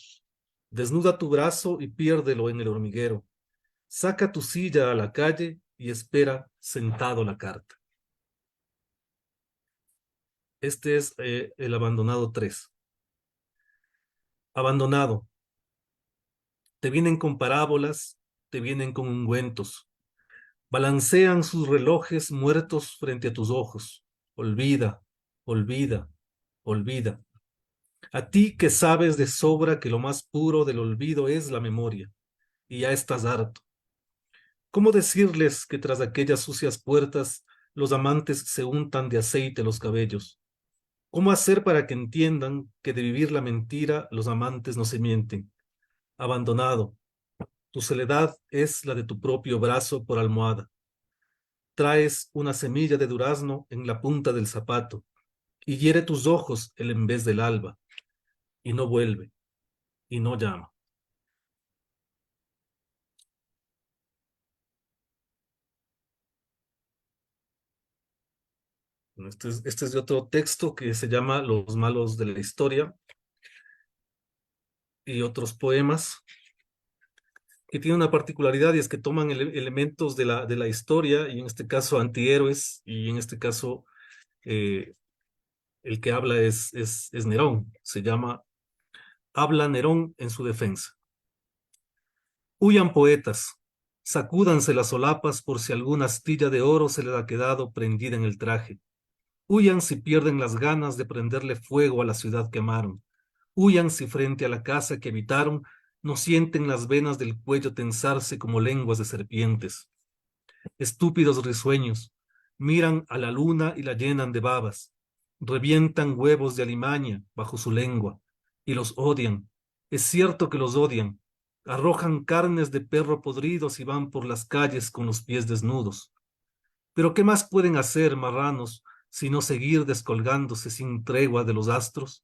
desnuda tu brazo y piérdelo en el hormiguero. Saca tu silla a la calle y espera sentado la carta. Este es el abandonado 3. Abandonado, te vienen con parábolas, te vienen con ungüentos. Balancean sus relojes muertos frente a tus ojos. Olvida, olvida, olvida. A ti que sabes de sobra que lo más puro del olvido es la memoria, y ya estás harto. ¿Cómo decirles que tras aquellas sucias puertas los amantes se untan de aceite los cabellos? ¿Cómo hacer para que entiendan que de vivir la mentira los amantes no se mienten? Abandonado, tu soledad es la de tu propio brazo por almohada. Traes una semilla de durazno en la punta del zapato y hiere tus ojos el en vez del alba, y no vuelve, y no llama. Bueno, este es de otro texto que se llama Los malos de la historia y otros poemas que tienen una particularidad y es que toman elementos de la historia y en este caso antihéroes y en este caso eh, el que habla es Nerón. Se llama Habla Nerón en su defensa. Huyan poetas, sacúdanse las solapas por si alguna astilla de oro se les ha quedado prendida en el traje. Huyan si pierden las ganas de prenderle fuego a la ciudad que amaron. Huyan si frente a la casa que habitaron no sienten las venas del cuello tensarse como lenguas de serpientes. Estúpidos risueños, miran a la luna y la llenan de babas. Revientan huevos de alimaña bajo su lengua y los odian. Es cierto que los odian. Arrojan carnes de perro podridos y van por las calles con los pies desnudos. Pero ¿qué más pueden hacer, marranos, sino seguir descolgándose sin tregua de los astros?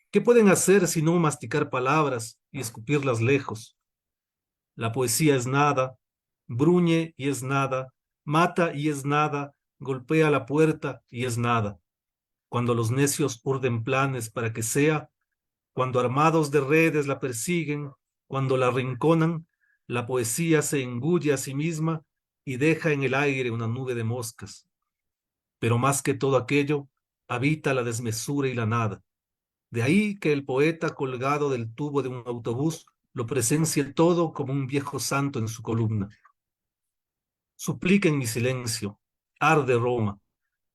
¿Qué pueden hacer sino masticar palabras y escupirlas lejos? La poesía es nada, bruñe y es nada, mata y es nada, golpea la puerta y es nada. Cuando los necios urden planes para que sea, Cuando armados de redes la persiguen, cuando la arrinconan, la poesía se engulle a sí misma y deja en el aire una nube de moscas. Pero más que todo aquello, habita la desmesura y la nada. De ahí que el poeta colgado del tubo de un autobús lo presencie todo como un viejo santo en su columna. Supliquen mi silencio, arde Roma.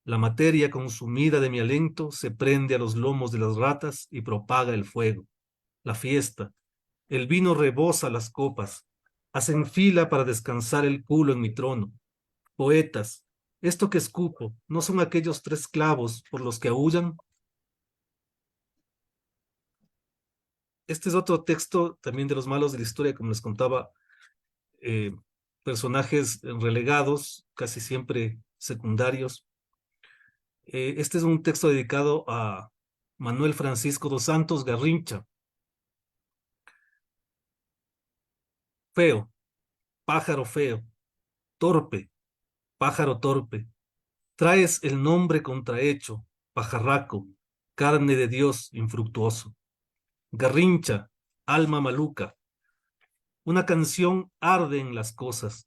La materia consumida de mi aliento se prende a los lomos de las ratas y propaga el fuego. La fiesta, el vino rebosa las copas, hacen fila para descansar el culo en mi trono. Poetas, esto que escupo, ¿no son aquellos 3 clavos por los que aúllan? Este es otro texto también de los malos de la historia, como les contaba, eh, personajes relegados, casi siempre secundarios. Este es un texto dedicado a Manuel Francisco dos Santos Garrincha. Feo, pájaro feo, torpe, pájaro torpe. Traes el nombre contrahecho, pajarraco, carne de Dios infructuoso. Garrincha, alma maluca. Una canción arde en las cosas,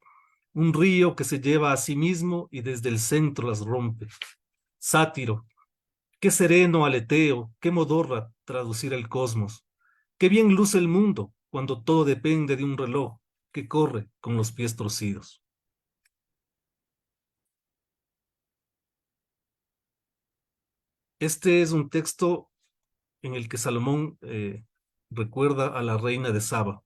un río que se lleva a sí mismo y desde el centro las rompe. Sátiro, qué sereno aleteo, qué modorra traducir el cosmos. Qué bien luce el mundo cuando todo depende de un reloj que corre con los pies torcidos. Este es un texto en el que Salomón recuerda a la reina de Saba.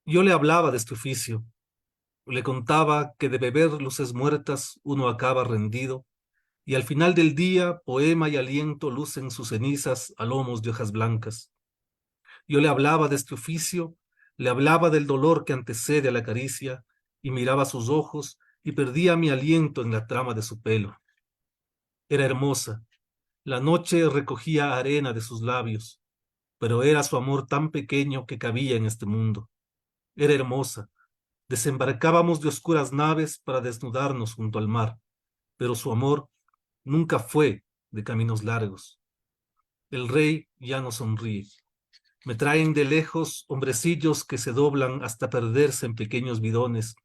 Yo le hablaba de este oficio, le contaba que de beber luces muertas uno acaba rendido, y al final del día poema y aliento lucen sus cenizas a lomos de hojas blancas. Yo le hablaba de este oficio, le hablaba del dolor que antecede a la caricia, y miraba sus ojos y perdía mi aliento en la trama de su pelo. Era hermosa, la noche recogía arena de sus labios, pero era su amor tan pequeño que cabía en este mundo. Era hermosa, desembarcábamos de oscuras naves para desnudarnos junto al mar, pero su amor nunca fue de caminos largos. El rey ya no sonríe. Me traen de lejos hombrecillos que se doblan hasta perderse en pequeños bidones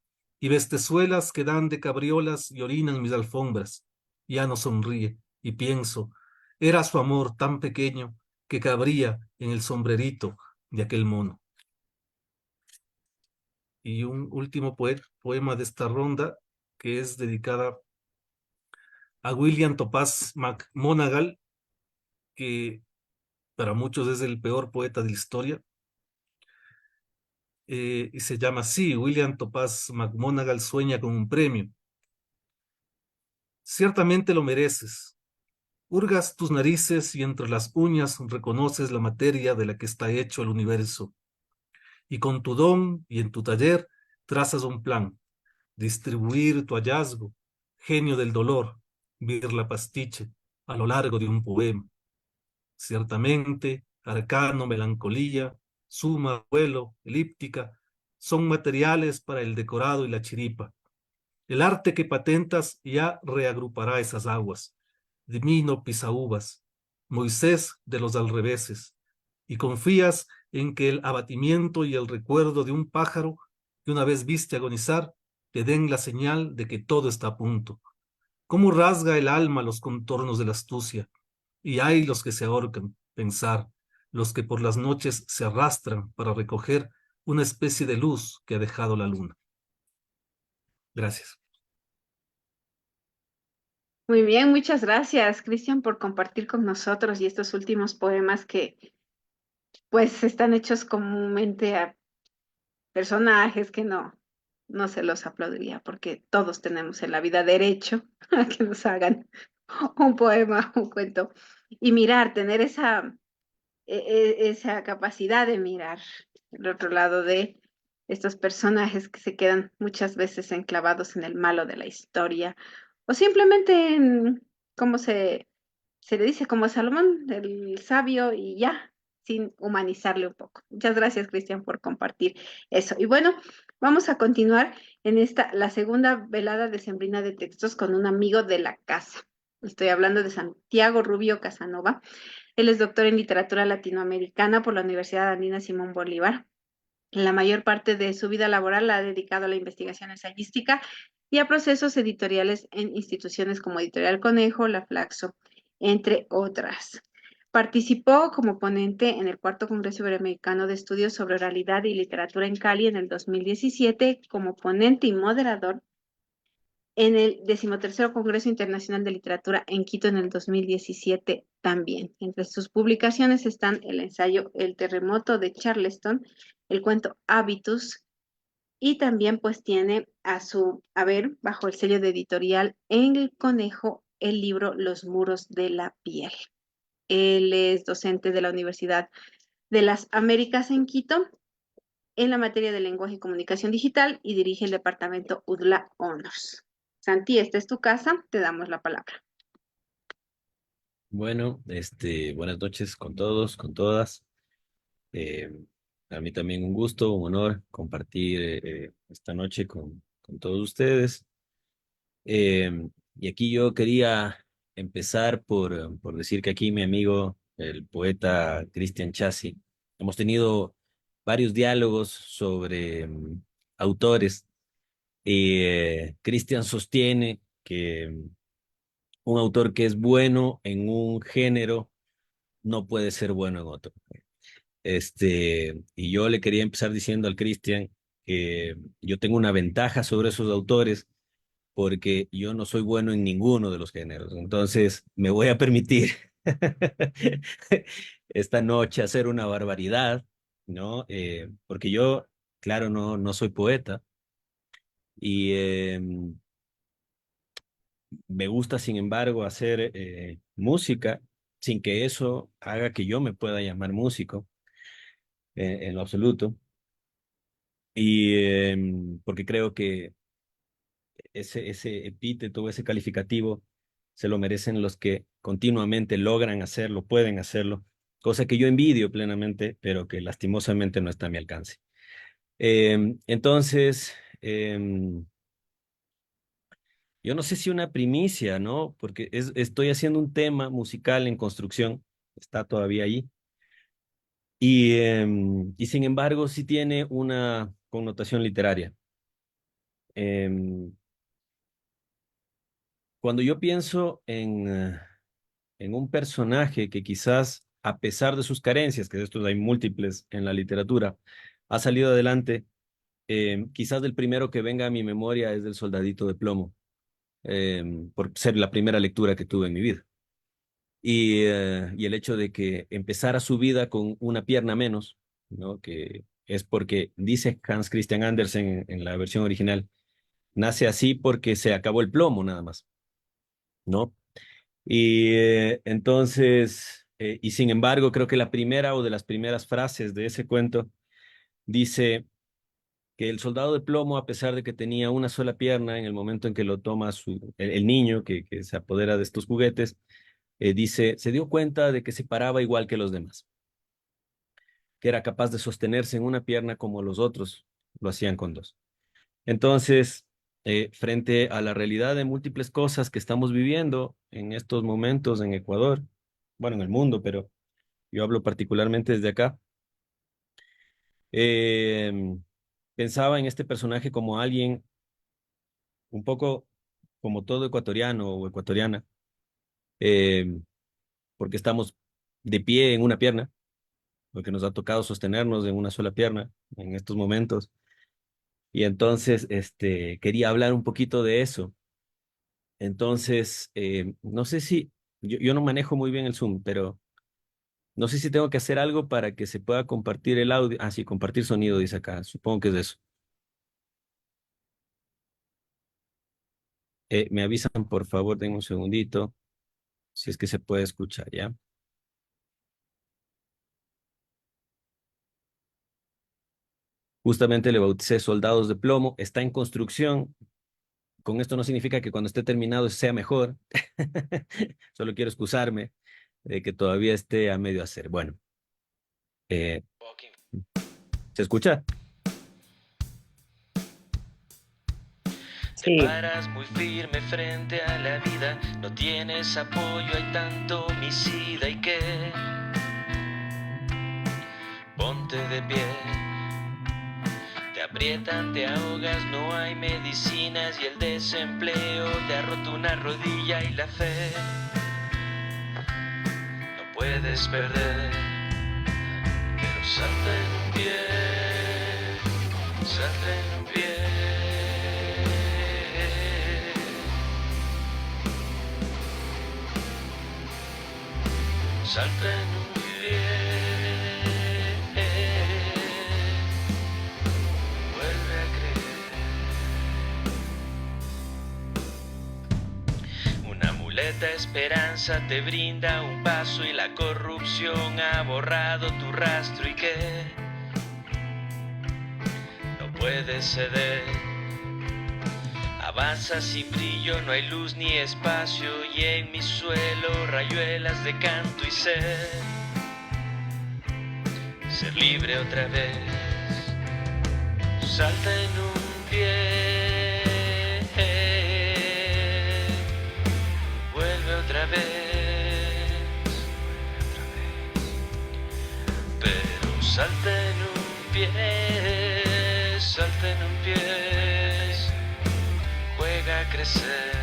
y bestezuelas que dan de cabriolas y orinan mis alfombras. Ya no sonríe y pienso, era su amor tan pequeño que cabría en el sombrerito de aquel mono. Y un último poema de esta ronda que es dedicada a William Topaz McMonagall, que para muchos es el peor poeta de la historia. Y se llama así: William Topaz McMonagall sueña con un premio. Ciertamente lo mereces. Hurgas tus narices y entre las uñas reconoces la materia de la que está hecho el universo. Y con tu don y en tu taller trazas un plan: distribuir tu hallazgo, genio del dolor, birla pastiche, a lo largo de un poema. Ciertamente, arcano, melancolía, suma, vuelo, elíptica, son materiales para el decorado y la chiripa. El arte que patentas ya reagrupará esas aguas. Dimino pisaúvas, Moisés de los alreveses, y confías en que el abatimiento y el recuerdo de un pájaro que una vez viste agonizar te den la señal de que todo está a punto. ¿Cómo rasga el alma los contornos de la astucia? Y hay los que se ahorcan, pensar, los que por las noches se arrastran para recoger una especie de luz que ha dejado la luna. Gracias. Muy bien, muchas gracias, Cristian, por compartir con nosotros y estos últimos poemas que pues están hechos comúnmente a personajes que no se los aplaudiría, porque todos tenemos en la vida derecho a que nos hagan un poema, un cuento, y mirar, tener esa capacidad de mirar el otro lado de estos personajes que se quedan muchas veces enclavados en el malo de la historia, o simplemente en, como se le dice, como Salomón, el sabio, y ya, sin humanizarle un poco. Muchas gracias, Cristian, por compartir eso. Y bueno, vamos a continuar en la segunda velada decembrina de textos con un amigo de la casa. Estoy hablando de Santiago Rubio Casanova. Él es doctor en literatura latinoamericana por la Universidad Andina Simón Bolívar. La mayor parte de su vida laboral la ha dedicado a la investigación ensayística y a procesos editoriales en instituciones como Editorial Conejo, La Flaxo, entre otras. Participó como ponente en el Cuarto Congreso Iberoamericano de Estudios sobre Oralidad y Literatura en Cali en el 2017, como ponente y moderador en el 13º Congreso Internacional de Literatura en Quito en el 2017 también. Entre sus publicaciones están el ensayo El terremoto de Charleston, el cuento Habitus, y también pues tiene a su haber, bajo el sello de editorial En el Conejo, el libro Los muros de la piel. Él es docente de la Universidad de las Américas en Quito en la materia de lenguaje y comunicación digital y dirige el departamento UDLA Honors. Santi, esta es tu casa, te damos la palabra. Bueno, buenas noches con todos, con todas. Eh, a mí también un gusto, un honor compartir esta noche con todos ustedes. Y aquí yo quería empezar por decir que aquí mi amigo, el poeta Cristian Chassi, hemos tenido varios diálogos sobre autores. Y Cristian sostiene que un autor que es bueno en un género no puede ser bueno en otro. Y yo le quería empezar diciendo al Cristian que yo tengo una ventaja sobre esos autores porque yo no soy bueno en ninguno de los géneros. Entonces me voy a permitir esta noche hacer una barbaridad, ¿no? Porque yo, claro, no soy poeta y me gusta, sin embargo, hacer música sin que eso haga que yo me pueda llamar músico en lo absoluto. Y porque creo que ese epíteto, ese calificativo, se lo merecen los que continuamente logran hacerlo, pueden hacerlo, cosa que yo envidio plenamente, pero que lastimosamente no está a mi alcance. Entonces, yo no sé si una primicia, ¿no? Porque estoy haciendo un tema musical en construcción, está todavía ahí, y sin embargo sí tiene una connotación literaria. Em, Cuando yo pienso en un personaje que quizás, a pesar de sus carencias, que de estos hay múltiples en la literatura, ha salido adelante, quizás el primero que venga a mi memoria es del Soldadito de Plomo, por ser la primera lectura que tuve en mi vida. Y el hecho de que empezara su vida con una pierna menos, ¿no? Que es porque dice Hans Christian Andersen en la versión original, nace así porque se acabó el plomo nada más, ¿no? Y sin embargo, creo que la primera o de las primeras frases de ese cuento dice que el soldado de plomo, a pesar de que tenía una sola pierna, en el momento en que lo toma el niño que se apodera de estos juguetes, dice, se dio cuenta de que se paraba igual que los demás, que era capaz de sostenerse en una pierna como los otros lo hacían con dos. Entonces, frente a la realidad de múltiples cosas que estamos viviendo en estos momentos en Ecuador, bueno, en el mundo, pero yo hablo particularmente desde acá, eh, pensaba en este personaje como alguien un poco como todo ecuatoriano o ecuatoriana, eh, porque estamos de pie en una pierna, porque nos ha tocado sostenernos en una sola pierna en estos momentos. Y entonces, quería hablar un poquito de eso. Entonces, no sé si, yo no manejo muy bien el Zoom, pero no sé si tengo que hacer algo para que se pueda compartir el audio. Ah, sí, compartir sonido, dice acá. Supongo que es eso. Me avisan, por favor, denme un segundito, si es que se puede escuchar, ¿ya? Justamente le bauticé Soldados de Plomo. Está en construcción. Con esto no significa que cuando esté terminado sea mejor. Solo quiero excusarme de que todavía esté a medio hacer. Bueno, eh, ¿se escucha? Te paras muy firme frente a la vida, no tienes apoyo, hay tanto homicida y que ponte de pie. Te aprietan, te ahogas, no hay medicinas y el desempleo te ha roto una rodilla y la fe no puedes perder. Pero salta en un pie, salta en un pie. Salta en un pie, vuelve a creer. Una muleta esperanza te brinda un paso y la corrupción ha borrado tu rastro y que no puedes ceder. Avanza sin brillo, no hay luz ni espacio y en mi suelo rayuelas de canto y ser libre otra vez. Salta en un pie, vuelve otra vez, pero salta en un pie, salta en un pie. Juega a crecer.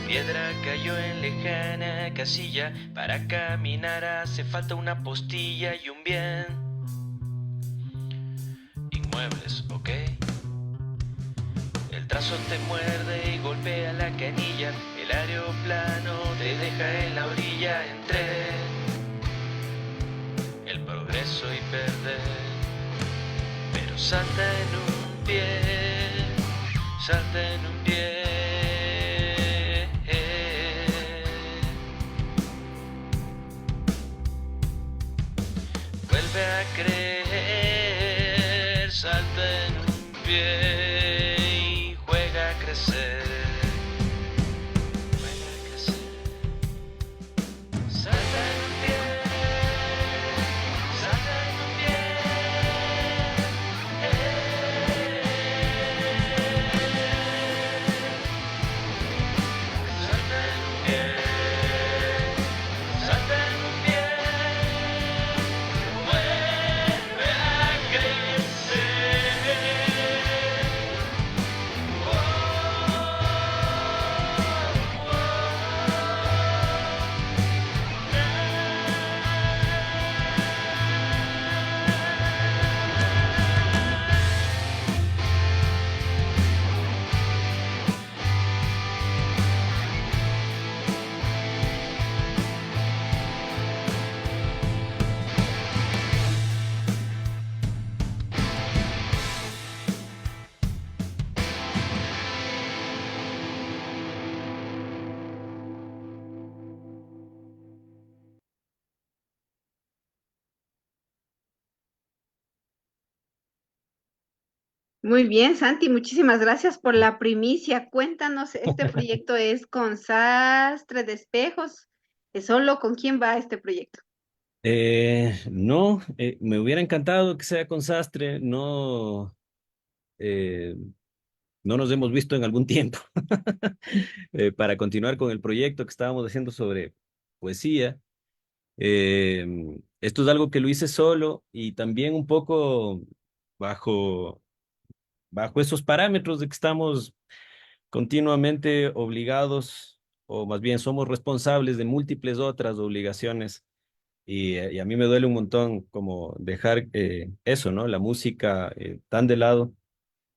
Piedra cayó en lejana casilla, para caminar hace falta una postilla y un bien. Inmuebles, ok. El trazo te muerde y golpea la canilla, el aeroplano te deja en la orilla entre el progreso y perder. Pero salta en un pie, salta en un pie. A creer, salta en un pie y juega a crecer. Juega a crecer. Salta en un pie, salta en un pie. Salta en un pie, salta en un pie. Muy bien, Santi, muchísimas gracias por la primicia. Cuéntanos, este proyecto es con Sastre de Espejos. ¿Es solo con quién va este proyecto? No, me hubiera encantado que sea con Sastre, no, no nos hemos visto en algún tiempo para continuar con el proyecto que estábamos haciendo sobre poesía. Esto es algo que lo hice solo y también un poco bajo, bajo esos parámetros de que estamos continuamente obligados, o más bien somos responsables de múltiples otras obligaciones. Y a mí me duele un montón como dejar eso, ¿no? La música tan de lado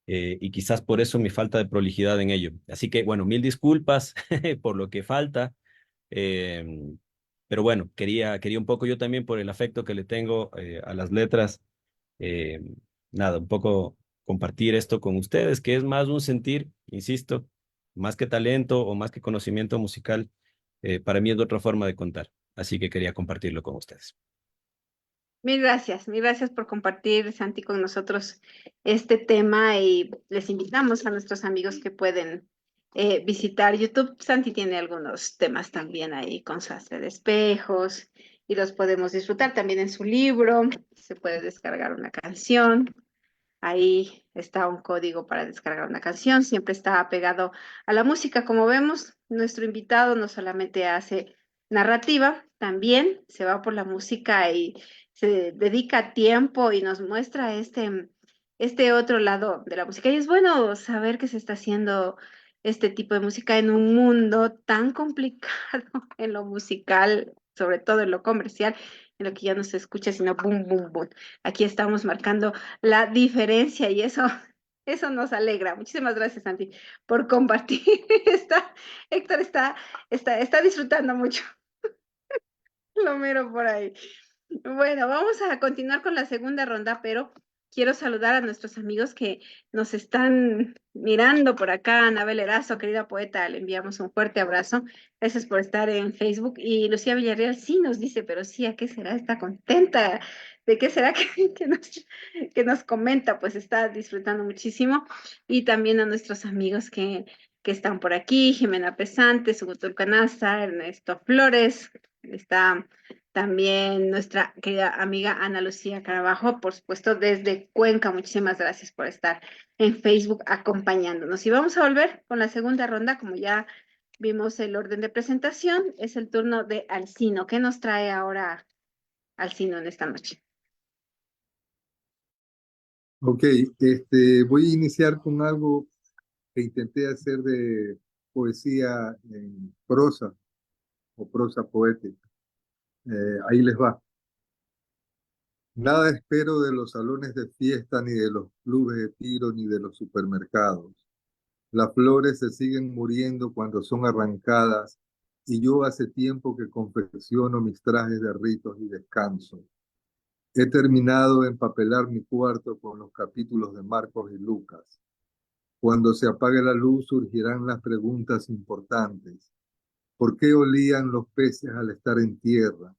y quizás por eso mi falta de prolijidad en ello. Así que, bueno, mil disculpas por lo que falta, eh, pero bueno, quería un poco yo también por el afecto que le tengo a las letras, eh, nada, un poco compartir esto con ustedes, que es más un sentir, insisto, más que talento o más que conocimiento musical, para mí es otra forma de contar. Así que quería compartirlo con ustedes. Mil gracias por compartir, Santi, con nosotros este tema y les invitamos a nuestros amigos que pueden visitar YouTube. Santi tiene algunos temas también ahí con sastre de espejos y los podemos disfrutar también en su libro. Se puede descargar una canción. Ahí está un código para descargar una canción. Siempre está apegado a la música. Como vemos, nuestro invitado no solamente hace narrativa, también se va por la música y se dedica tiempo y nos muestra este otro lado de la música. Y es bueno saber que se está haciendo este tipo de música en un mundo tan complicado en lo musical, sobre todo en lo comercial, en lo que ya no se escucha, sino boom, boom, boom. Aquí estamos marcando la diferencia y eso nos alegra. Muchísimas gracias, Santi, por compartir. Héctor está disfrutando mucho lo mero por ahí. Bueno, vamos a continuar con la segunda ronda, pero quiero saludar a nuestros amigos que nos están mirando por acá. Anabel Erazo, querida poeta, le enviamos un fuerte abrazo. Gracias por estar en Facebook. Y Lucía Villarreal sí nos dice, pero sí, ¿a qué será? Está contenta. ¿De qué será que nos comenta? Pues está disfrutando muchísimo. Y también a nuestros amigos que están por aquí, Jimena Pesante, Sugutul Canasta, Ernesto Flores, está también nuestra querida amiga Ana Lucía Carabajo, por supuesto, desde Cuenca. Muchísimas gracias por estar en Facebook acompañándonos. Y vamos a volver con la segunda ronda, como ya vimos el orden de presentación, es el turno de Alcino. ¿Qué nos trae ahora Alcino en esta noche? Ok, voy a iniciar con algo que intenté hacer de poesía en prosa o prosa poética. Ahí les va. Nada espero de los salones de fiesta, ni de los clubes de tiro, ni de los supermercados. Las flores se siguen muriendo cuando son arrancadas, y yo hace tiempo que confecciono mis trajes de ritos y descanso. He terminado de empapelar mi cuarto con los capítulos de Marcos y Lucas. Cuando se apague la luz surgirán las preguntas importantes. ¿Por qué olían los peces al estar en tierra?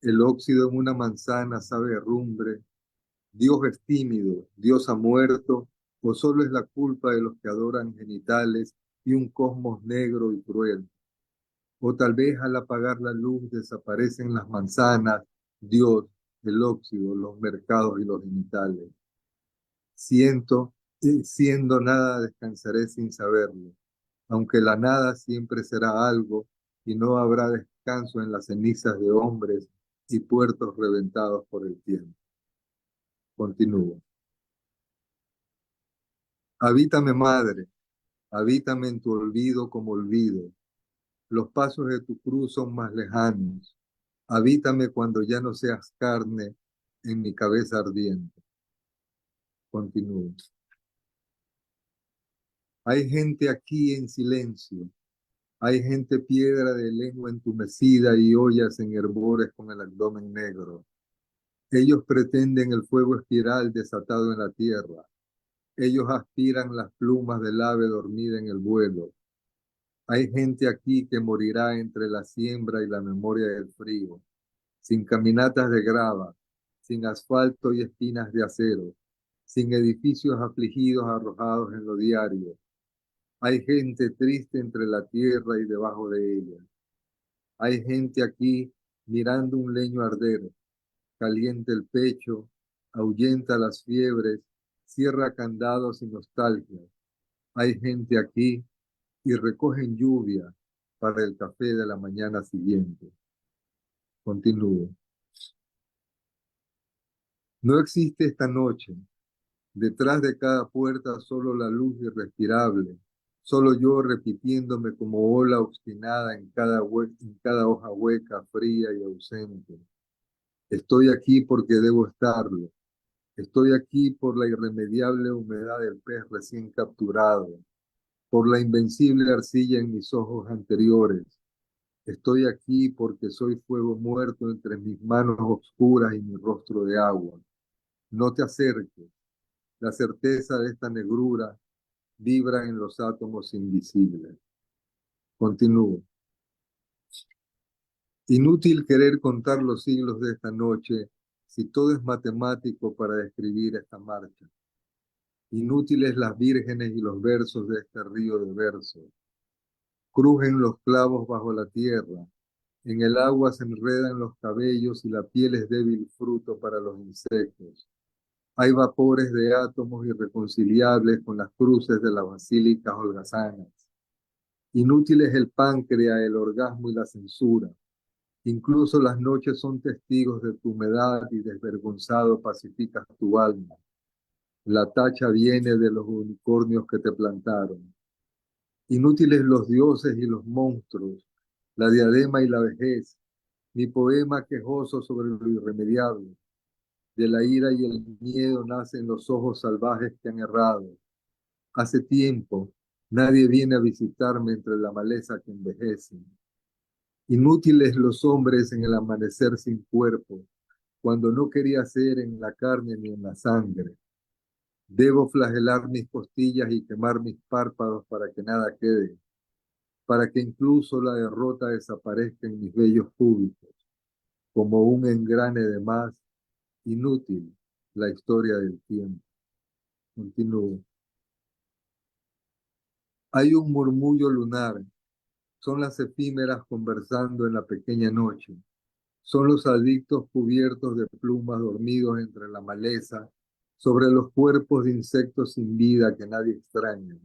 El óxido en una manzana sabe a rumbre. ¿Dios es tímido? ¿Dios ha muerto? ¿O solo es la culpa de los que adoran genitales y un cosmos negro y cruel? O tal vez al apagar la luz desaparecen las manzanas, Dios, el óxido, los mercados y los genitales. Siendo nada, descansaré sin saberlo, aunque la nada siempre será algo y no habrá descanso en las cenizas de hombres y puertos reventados por el tiempo. Continúo. Habítame, madre, habítame en tu olvido como olvido. Los pasos de tu cruz son más lejanos. Habítame cuando ya no seas carne en mi cabeza ardiente. Continúo. Hay gente aquí en silencio. Hay gente piedra de lengua entumecida y ollas en hervores con el abdomen negro. Ellos pretenden el fuego espiral desatado en la tierra. Ellos aspiran las plumas del ave dormida en el vuelo. Hay gente aquí que morirá entre la siembra y la memoria del frío, sin caminatas de grava, sin asfalto y espinas de acero, sin edificios afligidos arrojados en lo diario. Hay gente triste entre la tierra y debajo de ella. Hay gente aquí mirando un leño arder, calienta el pecho, ahuyenta las fiebres, cierra candados y nostalgia. Hay gente aquí y recogen lluvia para el café de la mañana siguiente. Continúo. No existe esta noche, Detrás de cada puerta solo la luz irrespirable, solo yo repitiéndome como ola obstinada en cada hoja hueca, fría y ausente. Estoy aquí porque debo estarlo. Estoy aquí por la irremediable humedad del pez recién capturado, por la invencible arcilla en mis ojos anteriores. Estoy aquí porque soy fuego muerto entre mis manos oscuras y mi rostro de agua. No te acerques. La certeza de esta negrura vibra en los átomos invisibles. Continúo. Inútil querer contar los siglos de esta noche si todo es matemático para describir esta marcha. Inútiles las vírgenes y los versos de este río de versos. Crujen los clavos bajo la tierra. En el agua se enredan los cabellos y la piel es débil fruto para los insectos. Hay vapores de átomos irreconciliables con las cruces de las basílicas holgazanas. Inútil es el páncreas, el orgasmo y la censura. Incluso las noches son testigos de tu humedad y desvergonzado pacificas tu alma. La tacha viene de los unicornios que te plantaron. Inútiles los dioses y los monstruos, la diadema y la vejez, mi poema quejoso sobre lo irremediable. De la ira y el miedo nacen los ojos salvajes que han errado. Hace tiempo, nadie viene a visitarme entre la maleza que envejece. Inútiles los hombres en el amanecer sin cuerpo, cuando no quería ser en la carne ni en la sangre. Debo flagelar mis costillas y quemar mis párpados para que nada quede, para que incluso la derrota desaparezca en mis bellos cúbitos, como un engrane de más, inútil la historia del tiempo. Continúo. Hay un murmullo lunar, son las efímeras conversando en la pequeña noche, son los adictos cubiertos de plumas dormidos entre la maleza, sobre los cuerpos de insectos sin vida que nadie extraña.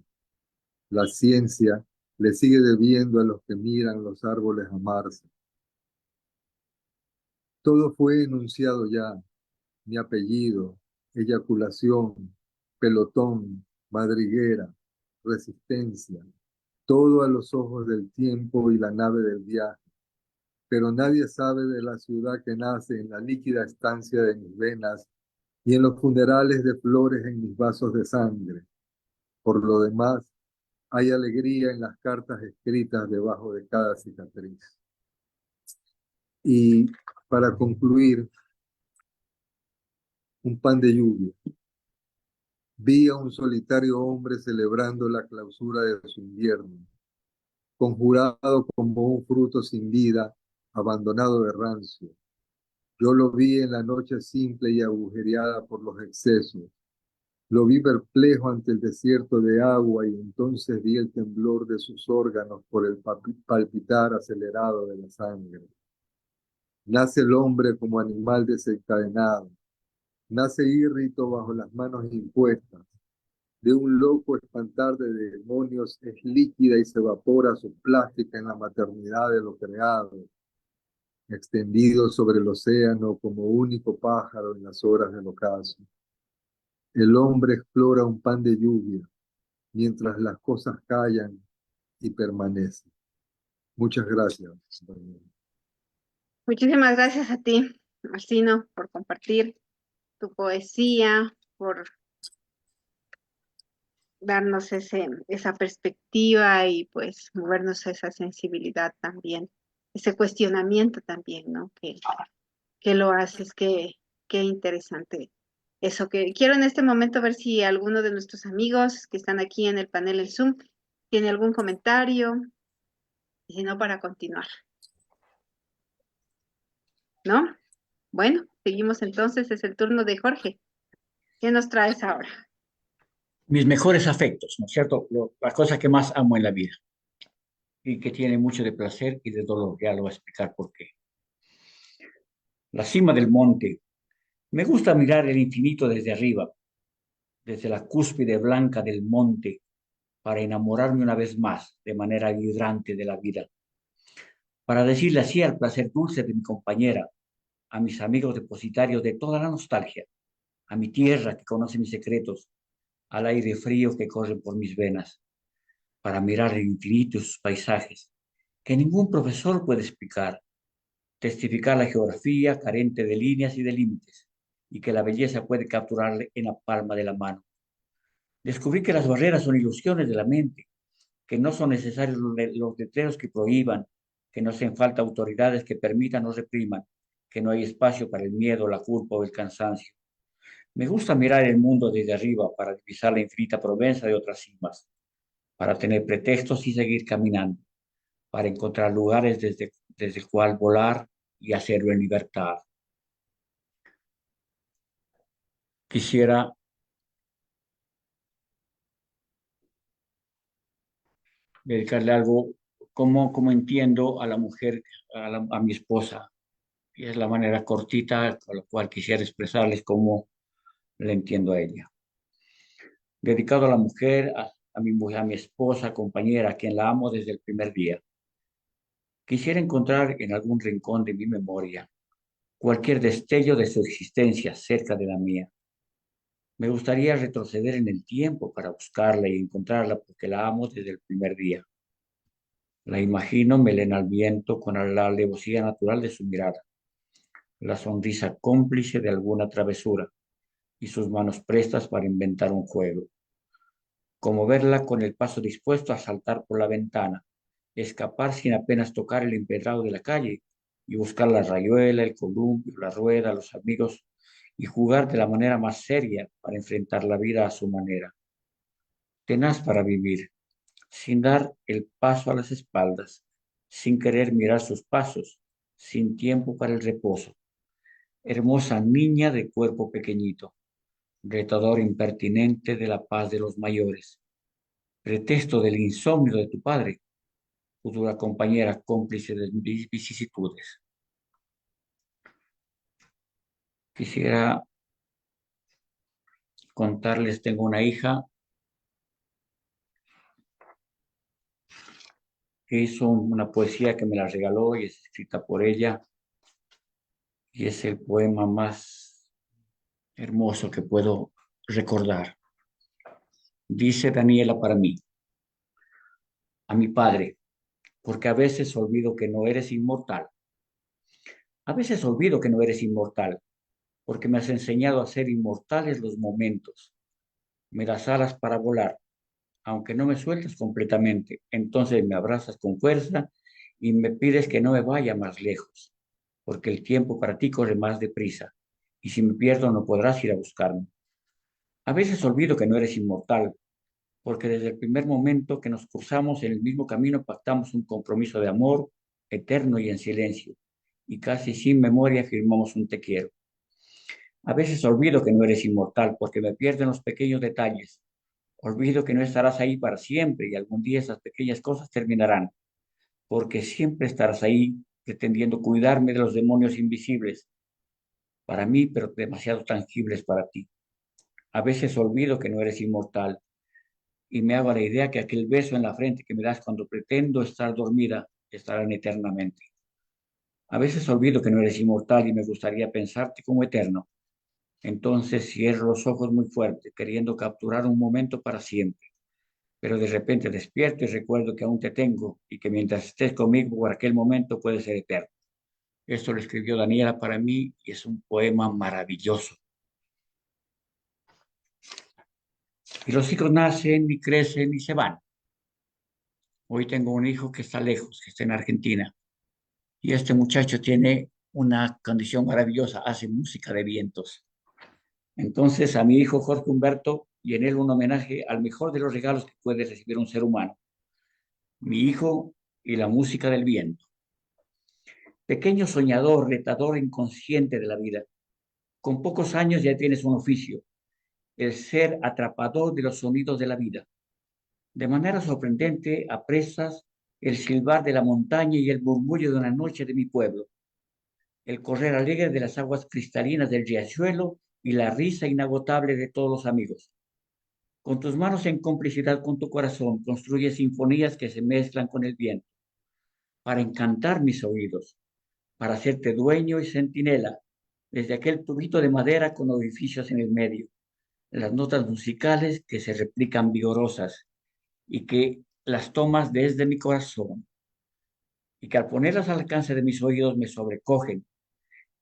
La ciencia le sigue debiendo a los que miran los árboles amarse. Todo fue enunciado ya, mi apellido, eyaculación, pelotón, madriguera, resistencia, todo a los ojos del tiempo y la nave del viaje. Pero nadie sabe de la ciudad que nace en la líquida estancia de mis venas y en los funerales de flores en mis vasos de sangre. Por lo demás, hay alegría en las cartas escritas debajo de cada cicatriz. Y para concluir, un pan de lluvia. Vi a un solitario hombre celebrando la clausura de su invierno, conjurado como un fruto sin vida, abandonado de rancio. Yo lo vi en la noche simple y agujereada por los excesos. Lo vi perplejo ante el desierto de agua y entonces vi el temblor de sus órganos por el palpitar acelerado de la sangre. Nace el hombre como animal desencadenado. Nace írrito bajo las manos impuestas. De un loco espantar de demonios es líquida y se evapora su plástica en la maternidad de lo creado, extendido sobre el océano como único pájaro en las horas del ocaso. El hombre explora un pan de lluvia, mientras las cosas callan y permanecen. Muchas gracias. Muchísimas gracias a ti, Marcino, por compartir tu poesía, por darnos esa perspectiva y pues movernos a esa sensibilidad también, ese cuestionamiento también, ¿no? Que lo haces, qué interesante. Eso que quiero en este momento ver si alguno de nuestros amigos que están aquí en el panel en Zoom tiene algún comentario, y si no, para continuar. ¿No? Bueno, seguimos entonces, es el turno de Jorge. ¿Qué nos traes ahora? Mis mejores afectos, ¿no es cierto? La cosa que más amo en la vida y que tiene mucho de placer y de dolor. Ya lo voy a explicar por qué. La cima del monte. Me gusta mirar el infinito desde arriba, desde la cúspide blanca del monte, para enamorarme una vez más de manera vibrante de la vida. Para decirle así al placer dulce de mi compañera, a mis amigos depositarios de toda la nostalgia, a mi tierra que conoce mis secretos, al aire frío que corre por mis venas, para mirar el infinito y sus paisajes, que ningún profesor puede explicar, testificar la geografía carente de líneas y de límites, y que la belleza puede capturarle en la palma de la mano. Descubrí que las barreras son ilusiones de la mente, que no son necesarios los letreros que prohíban, que no hacen falta autoridades que permitan o repriman, que no hay espacio para el miedo, la culpa o el cansancio. Me gusta mirar el mundo desde arriba para divisar la infinita promesa de otras cimas, para tener pretextos y seguir caminando, para encontrar lugares desde el cual volar y hacerlo en libertad. Quisiera dedicarle algo como entiendo a la mujer, a mi esposa, y es la manera cortita con la cual quisiera expresarles cómo le entiendo a ella. Dedicado a la mujer, a mi mujer, a mi esposa, compañera, a quien la amo desde el primer día. Quisiera encontrar en algún rincón de mi memoria cualquier destello de su existencia cerca de la mía. Me gustaría retroceder en el tiempo para buscarla y encontrarla porque la amo desde el primer día. La imagino melena al viento con la alevosía natural de su mirada, la sonrisa cómplice de alguna travesura y sus manos prestas para inventar un juego. Como verla con el paso dispuesto a saltar por la ventana, escapar sin apenas tocar el empedrado de la calle y buscar la rayuela, el columpio, la rueda, los amigos y jugar de la manera más seria para enfrentar la vida a su manera. Tenaz para vivir, sin dar el paso a las espaldas, sin querer mirar sus pasos, sin tiempo para el reposo. Hermosa niña de cuerpo pequeñito, retador impertinente de la paz de los mayores, pretexto del insomnio de tu padre, futura compañera cómplice de mis vicisitudes. Quisiera contarles, tengo una hija que hizo una poesía que me la regaló y es escrita por ella, y es el poema más hermoso que puedo recordar. Dice Daniela para mí: a mi padre, porque a veces olvido que no eres inmortal. A veces olvido que no eres inmortal, porque me has enseñado a ser inmortales los momentos. Me das alas para volar, aunque no me sueltes completamente. Entonces me abrazas con fuerza y me pides que no me vaya más lejos, porque el tiempo para ti corre más deprisa, y si me pierdo no podrás ir a buscarme. A veces olvido que no eres inmortal, porque desde el primer momento que nos cruzamos en el mismo camino pactamos un compromiso de amor eterno y en silencio, y casi sin memoria firmamos un te quiero. A veces olvido que no eres inmortal porque me pierdo en los pequeños detalles. Olvido que no estarás ahí para siempre y algún día esas pequeñas cosas terminarán, porque siempre estarás ahí pretendiendo cuidarme de los demonios invisibles para mí, pero demasiado tangibles para ti. A veces olvido que no eres inmortal y me hago la idea que aquel beso en la frente que me das cuando pretendo estar dormida estarán eternamente. A veces olvido que no eres inmortal y me gustaría pensarte como eterno. Entonces cierro los ojos muy fuerte, queriendo capturar un momento para siempre. Pero de repente despierto y recuerdo que aún te tengo y que mientras estés conmigo por aquel momento puede ser eterno. Esto lo escribió Daniela para mí y es un poema maravilloso. Y los hijos nacen y crecen y se van. Hoy tengo un hijo que está lejos, que está en Argentina. Y este muchacho tiene una condición maravillosa, hace música de vientos. Entonces a mi hijo Jorge Humberto y en él un homenaje al mejor de los regalos que puede recibir un ser humano. Mi hijo y la música del viento. Pequeño soñador, retador e inconsciente de la vida. Con pocos años ya tienes un oficio, el ser atrapador de los sonidos de la vida. De manera sorprendente apresas el silbar de la montaña y el murmullo de una noche de mi pueblo, el correr alegre de las aguas cristalinas del riachuelo y la risa inagotable de todos los amigos. Con tus manos en complicidad con tu corazón, construyes sinfonías que se mezclan con el viento, para encantar mis oídos, para hacerte dueño y centinela desde aquel tubito de madera con orificios en el medio, las notas musicales que se replican vigorosas y que las tomas desde mi corazón y que al ponerlas al alcance de mis oídos me sobrecogen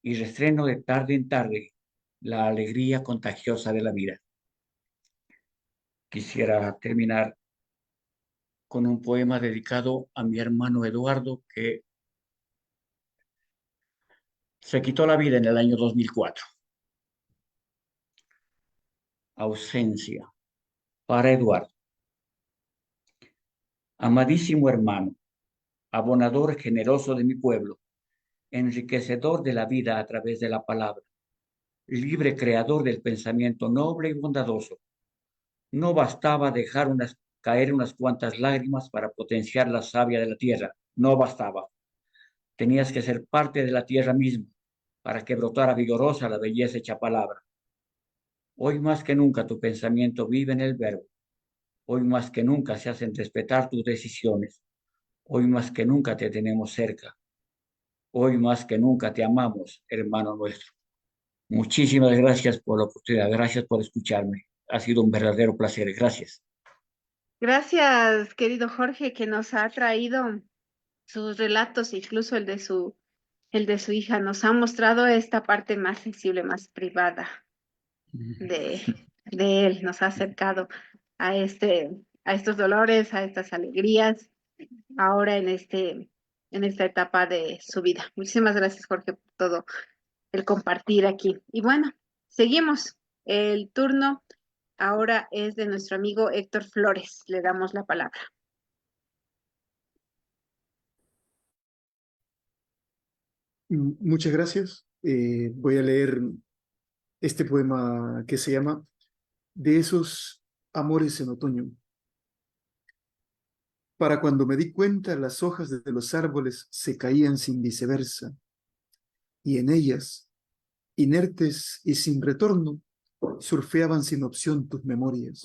y restreno de tarde en tarde la alegría contagiosa de la vida. Quisiera terminar con un poema dedicado a mi hermano Eduardo, que se quitó la vida en el año 2004. Ausencia. Para Eduardo. Amadísimo hermano, abonador generoso de mi pueblo, enriquecedor de la vida a través de la palabra, libre creador del pensamiento noble y bondadoso. No bastaba dejar caer unas cuantas lágrimas para potenciar la savia de la tierra. No bastaba. Tenías que ser parte de la tierra misma para que brotara vigorosa la belleza hecha palabra. Hoy más que nunca tu pensamiento vive en el verbo. Hoy más que nunca se hacen respetar tus decisiones. Hoy más que nunca te tenemos cerca. Hoy más que nunca te amamos, hermano nuestro. Muchísimas gracias por la oportunidad. Gracias por escucharme. Ha sido un verdadero placer. Gracias. Gracias, querido Jorge, que nos ha traído sus relatos, incluso el de su hija. Nos ha mostrado esta parte más sensible, más privada de, de él. Nos ha acercado a a estos dolores, a estas alegrías, ahora en esta etapa de su vida. Muchísimas gracias, Jorge, por todo el compartir aquí. Y bueno, seguimos. El turno ahora es de nuestro amigo Héctor Flores. Le damos la palabra. Muchas gracias. Voy a leer este poema que se llama De esos amores en otoño. Para cuando me di cuenta, las hojas de los árboles se caían sin viceversa, y en ellas, inertes y sin retorno, surfeaban sin opción tus memorias.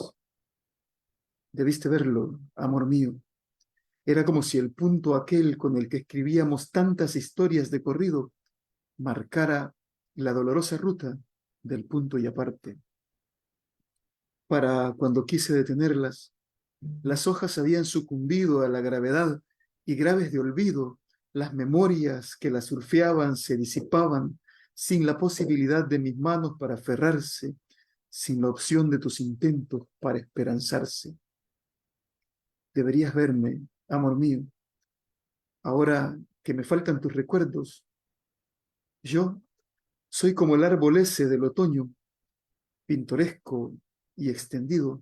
Debiste verlo, amor mío. Era como si el punto aquel con el que escribíamos tantas historias de corrido marcara la dolorosa ruta del punto y aparte. Para cuando quise detenerlas, las hojas habían sucumbido a la gravedad y graves de olvido, las memorias que las surfeaban se disipaban sin la posibilidad de mis manos para aferrarse, sin la opción de tus intentos para esperanzarse. Deberías verme, amor mío, ahora que me faltan tus recuerdos. Yo soy como el árbol ese del otoño, pintoresco y extendido,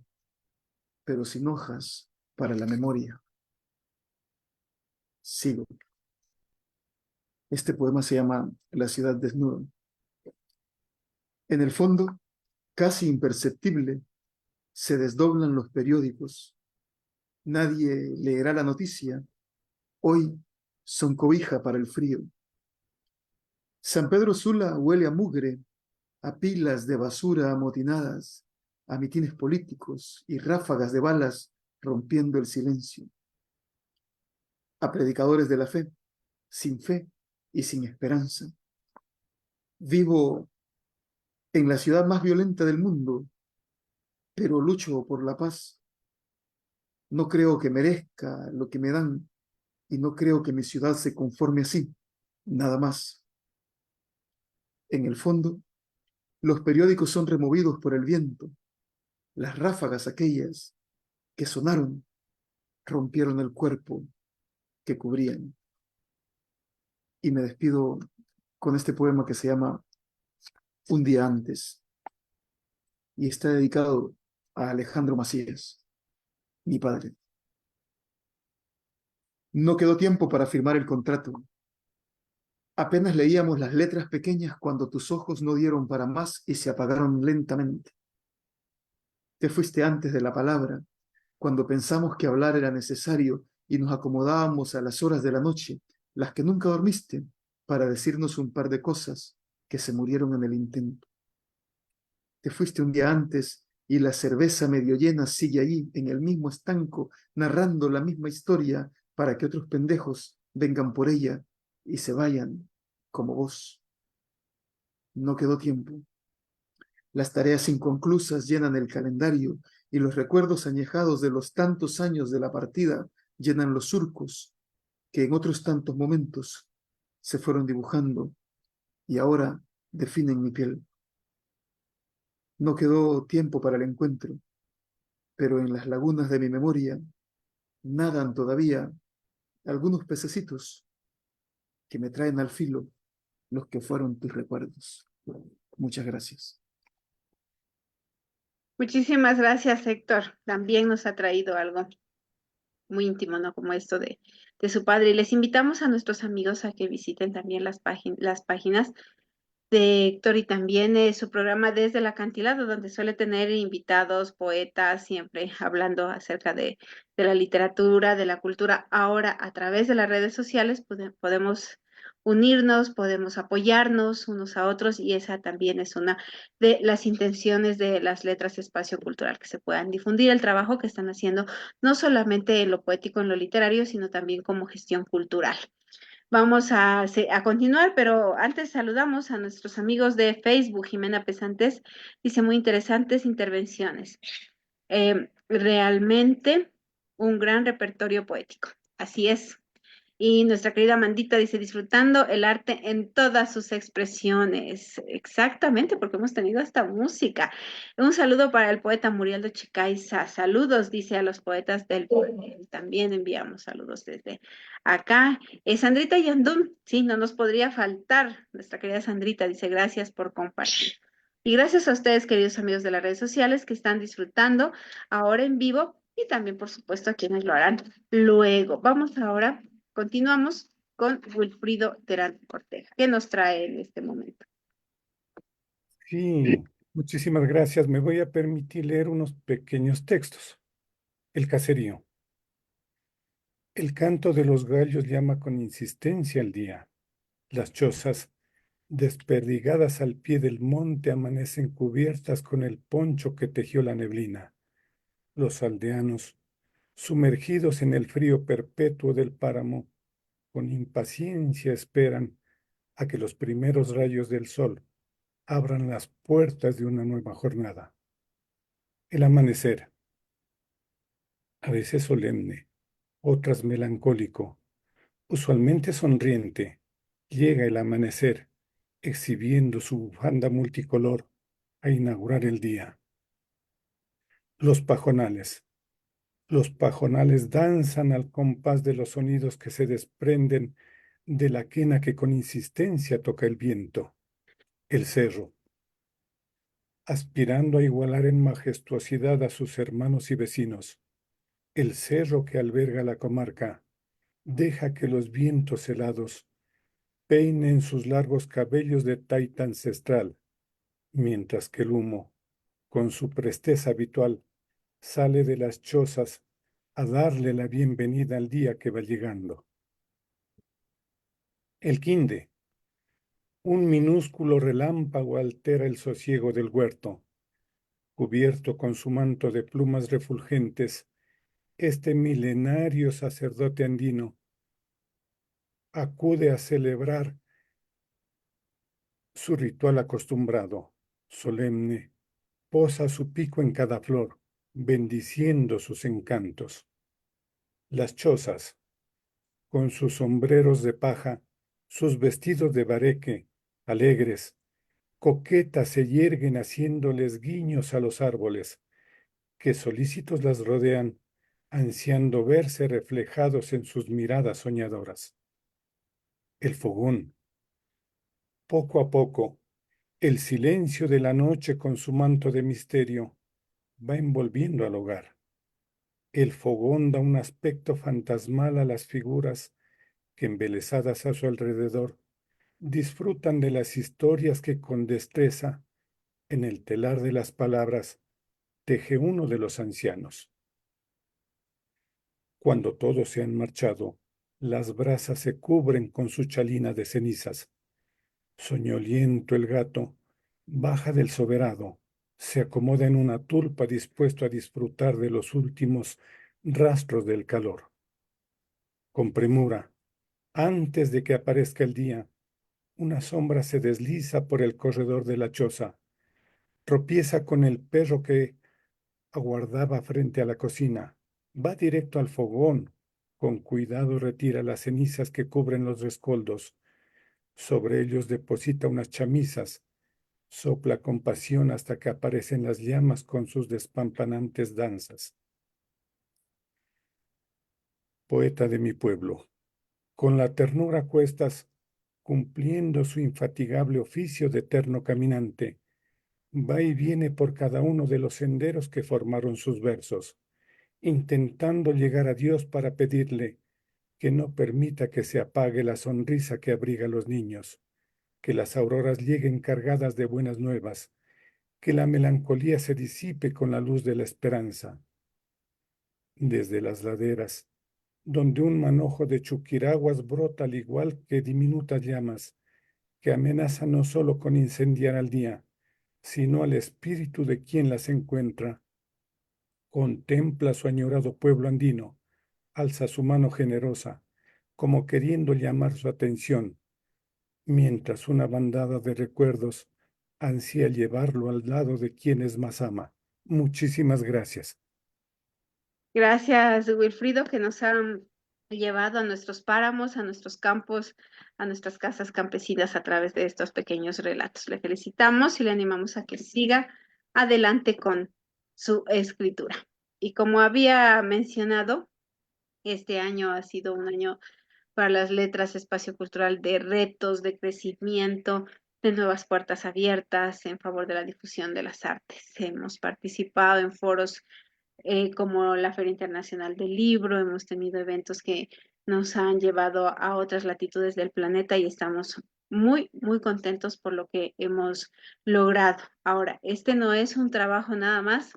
pero sin hojas para la memoria. Sigo. Este poema se llama La ciudad desnuda. En el fondo, casi imperceptible, se desdoblan los periódicos. Nadie leerá la noticia. Hoy son cobija para el frío. San Pedro Sula huele a mugre, a pilas de basura amotinadas, a mitines políticos y ráfagas de balas rompiendo el silencio. A predicadores de la fe, sin fe y sin esperanza. Vivo en la ciudad más violenta del mundo, pero lucho por la paz. No creo que merezca lo que me dan y no creo que mi ciudad se conforme así, nada más. En el fondo, los periódicos son removidos por el viento. Las ráfagas aquellas que sonaron rompieron el cuerpo que cubrían. Y me despido con este poema que se llama Un día antes y está dedicado a Alejandro Macías, mi padre. No quedó tiempo para firmar el contrato. Apenas leíamos las letras pequeñas cuando tus ojos no dieron para más y se apagaron lentamente. Te fuiste antes de la palabra, cuando pensamos que hablar era necesario y nos acomodábamos a las horas de la noche, las que nunca dormiste, para decirnos un par de cosas que se murieron en el intento. Te fuiste un día antes y la cerveza medio llena sigue ahí, en el mismo estanco, narrando la misma historia para que otros pendejos vengan por ella y se vayan como vos. No quedó tiempo. Las tareas inconclusas llenan el calendario y los recuerdos añejados de los tantos años de la partida llenan los surcos que en otros tantos momentos se fueron dibujando y ahora definen mi piel. No quedó tiempo para el encuentro, pero en las lagunas de mi memoria nadan todavía algunos pececitos que me traen al filo los que fueron tus recuerdos. Muchas gracias. Muchísimas gracias, Héctor. También nos ha traído algo muy íntimo, ¿no? Como esto de su padre. Y les invitamos a nuestros amigos a que visiten también las páginas de Héctor y también su programa Desde el Acantilado, donde suele tener invitados, poetas, siempre hablando acerca de la literatura, de la cultura. Ahora, a través de las redes sociales, podemos unirnos, podemos apoyarnos unos a otros y esa también es una de las intenciones de las letras espacio cultural, que se puedan difundir el trabajo que están haciendo, no solamente en lo poético, en lo literario, sino también como gestión cultural. Vamos a continuar, pero antes saludamos a nuestros amigos de Facebook. Jimena Pesantes dice muy interesantes intervenciones. Realmente un gran repertorio poético. Así es. Y nuestra querida Mandita dice, disfrutando el arte en todas sus expresiones. Exactamente, porque hemos tenido hasta música. Un saludo para el poeta Muriel Chicaiza. Saludos, dice a los poetas del poema. También enviamos saludos desde acá. Sandrita Yandún, sí, no nos podría faltar. Nuestra querida Sandrita dice, gracias por compartir. Y gracias a ustedes, queridos amigos de las redes sociales, que están disfrutando ahora en vivo y también, por supuesto, a quienes lo harán luego. Vamos ahora. Continuamos con Wilfrido Terán Ortega. ¿Qué nos trae en este momento? Sí, muchísimas gracias. Me voy a permitir leer unos pequeños textos. El caserío. El canto de los gallos llama con insistencia al día. Las chozas, desperdigadas al pie del monte, amanecen cubiertas con el poncho que tejió la neblina. Los aldeanos, sumergidos en el frío perpetuo del páramo, con impaciencia esperan a que los primeros rayos del sol abran las puertas de una nueva jornada. El amanecer, a veces solemne, otras melancólico, usualmente sonriente, llega el amanecer, exhibiendo su bufanda multicolor a inaugurar el día. Los pajonales. Los pajonales danzan al compás de los sonidos que se desprenden de la quena que con insistencia toca el viento. El cerro, aspirando a igualar en majestuosidad a sus hermanos y vecinos. El cerro que alberga la comarca deja que los vientos helados peinen sus largos cabellos de taita ancestral, mientras que el humo, con su presteza habitual, sale de las chozas a darle la bienvenida al día que va llegando. El quinde, un minúsculo relámpago altera el sosiego del huerto. Cubierto con su manto de plumas refulgentes, este milenario sacerdote andino acude a celebrar su ritual acostumbrado, solemne, posa su pico en cada flor, bendiciendo sus encantos. Las chozas, con sus sombreros de paja, sus vestidos de bareque, alegres, coquetas se yerguen haciéndoles guiños a los árboles, que solícitos las rodean, ansiando verse reflejados en sus miradas soñadoras. El fogón. Poco a poco, el silencio de la noche con su manto de misterio va envolviendo al hogar. El fogón da un aspecto fantasmal a las figuras que, embelesadas a su alrededor, disfrutan de las historias que con destreza, en el telar de las palabras, teje uno de los ancianos. Cuando todos se han marchado, las brasas se cubren con su chalina de cenizas. Soñoliento el gato baja del soberano, se acomoda en una tulpa dispuesto a disfrutar de los últimos rastros del calor. Con premura, antes de que aparezca el día, Una sombra se desliza por el corredor de la choza, tropieza con el perro que aguardaba frente a la cocina, va directo al fogón, con cuidado retira las cenizas que cubren los rescoldos, sobre ellos deposita unas chamisas, sopla con pasión hasta que aparecen las llamas con sus despampanantes danzas. Poeta de mi pueblo, con la ternura a cuestas, cumpliendo su infatigable oficio de eterno caminante, va y viene por cada uno de los senderos que formaron sus versos, intentando llegar a Dios para pedirle que no permita que se apague la sonrisa que abriga a los niños, que las auroras lleguen cargadas de buenas nuevas, que la melancolía se disipe con la luz de la esperanza. Desde las laderas, donde un manojo de chuquiraguas brota al igual que diminutas llamas, que amenazan no solo con incendiar al día, sino al espíritu de quien las encuentra. Contempla su añorado pueblo andino, alza su mano generosa, como queriendo llamar su atención, mientras una bandada de recuerdos ansía llevarlo al lado de quienes más ama. Muchísimas gracias. Gracias, Wilfrido, que nos han llevado a nuestros páramos, a nuestros campos, a nuestras casas campesinas a través de estos pequeños relatos. Le felicitamos y le animamos a que siga adelante con su escritura. Y como había mencionado, este año ha sido un año para las letras, espacio cultural de retos, de crecimiento, de nuevas puertas abiertas en favor de la difusión de las artes. Hemos participado en foros como la Feria Internacional del Libro, hemos tenido eventos que nos han llevado a otras latitudes del planeta y estamos muy, muy contentos por lo que hemos logrado. Ahora, este no es un trabajo nada más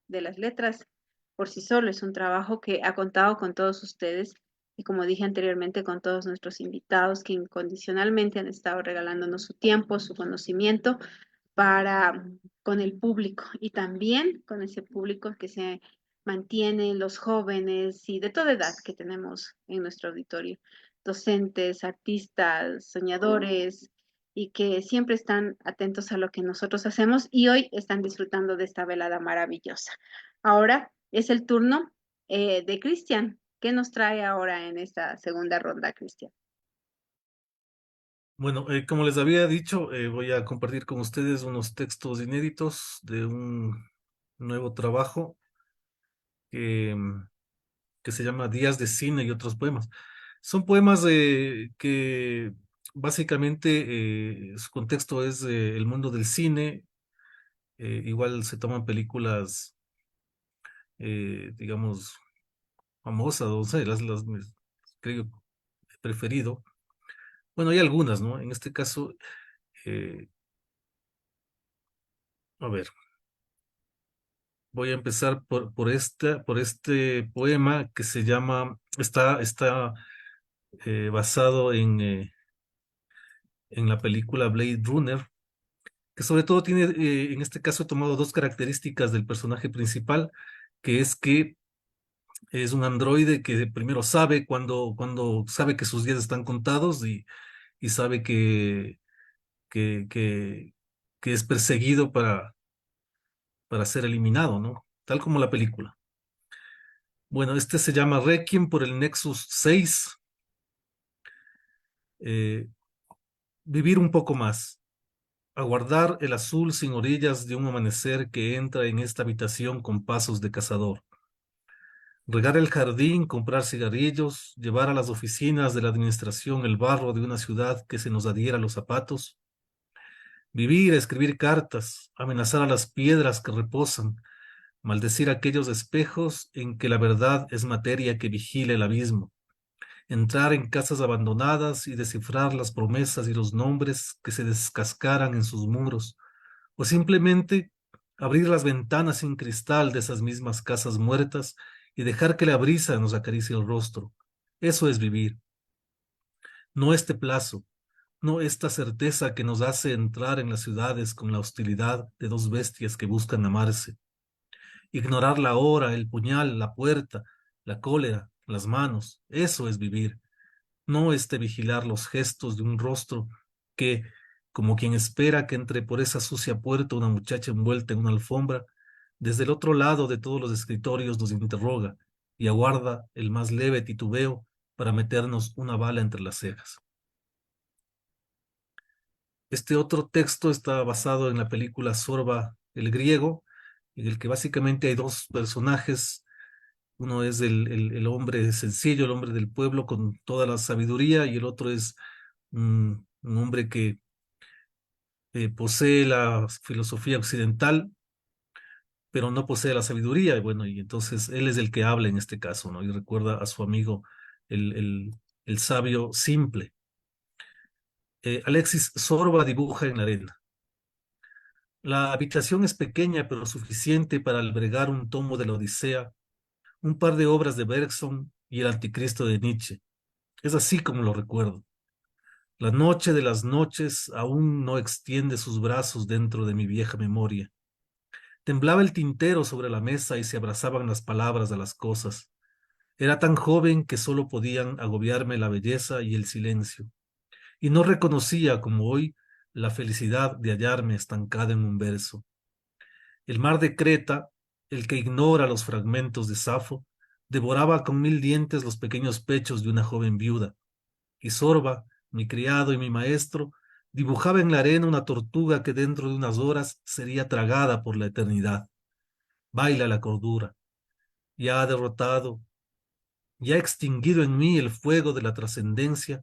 de las letras por sí solo, es un trabajo que ha contado con todos ustedes y como dije anteriormente, con todos nuestros invitados que incondicionalmente han estado regalándonos su tiempo, su conocimiento para con el público y también con ese público que se mantiene, los jóvenes y de toda edad que tenemos en nuestro auditorio, docentes, artistas, soñadores y que siempre están atentos a lo que nosotros hacemos y hoy están disfrutando de esta velada maravillosa. Ahora es el turno de Cristian. ¿Qué nos trae ahora en esta segunda ronda, Cristian? Bueno, como les había dicho, voy a compartir con ustedes unos textos inéditos de un nuevo trabajo que, que se llama Días de Cine y otros poemas. Son poemas que básicamente su contexto es el mundo del cine. Igual se toman películas, digamos, famosas, o sea, creo he preferido. Bueno, hay algunas, ¿no? En este caso, eh, a ver, voy a empezar por este poema que se llama, está basado en la película Blade Runner, que sobre todo tiene, en este caso he tomado dos características del personaje principal, que es que es un androide que primero sabe cuando sabe que sus días están contados y sabe que, que, que es perseguido para ser eliminado, ¿no? Tal como la película. Bueno, este se llama Requiem por el Nexus 6. eh, Vivir un poco más. Aguardar el azul sin orillas de un amanecer que entra en esta habitación con pasos de cazador. Regar el jardín, comprar cigarrillos, llevar a las oficinas de la administración el barro de una ciudad que se nos adhiera a los zapatos. Vivir, escribir cartas, amenazar a las piedras que reposan, maldecir aquellos espejos en que la verdad es materia que vigila el abismo. Entrar en casas abandonadas y descifrar las promesas y los nombres que se descascaran en sus muros, o simplemente abrir las ventanas sin cristal de esas mismas casas muertas y dejar que la brisa nos acaricie el rostro. Eso es vivir. No este plazo, no esta certeza que nos hace entrar en las ciudades con la hostilidad de dos bestias que buscan amarse. Ignorar la hora, el puñal, la puerta, la cólera, las manos. Eso es vivir. No vigilar los gestos de un rostro que, como quien espera que entre por esa sucia puerta una muchacha envuelta en una alfombra, desde el otro lado de todos los escritorios nos interroga y aguarda el más leve titubeo para meternos una bala entre las cejas. Este otro texto está basado en la película Sorba el griego, en el que básicamente hay dos personajes. Uno es el hombre sencillo, el hombre del pueblo con toda la sabiduría, y el otro es un hombre que posee la filosofía occidental, pero no posee la sabiduría. Y bueno, y entonces él es el que habla en este caso, ¿no? Y recuerda a su amigo, el, el, el sabio simple. Alexis Sorba dibuja en la arena. La habitación es pequeña, pero suficiente para albergar un tomo de la Odisea, un par de obras de Bergson y el Anticristo de Nietzsche. Es así como lo recuerdo. La noche de las noches aún no extiende sus brazos dentro de mi vieja memoria. Temblaba el tintero sobre la mesa y se abrazaban las palabras a las cosas. Era tan joven que solo podían agobiarme la belleza y el silencio, y no reconocía, como hoy, la felicidad de hallarme estancada en un verso. El mar de Creta, el que ignora los fragmentos de Safo, devoraba con 1000 dientes los pequeños pechos de una joven viuda, y Sorba, mi criado y mi maestro, dibujaba en la arena una tortuga que dentro de unas horas sería tragada por la eternidad. Baila la cordura. Ya ha derrotado, ya ha extinguido en mí el fuego de la trascendencia,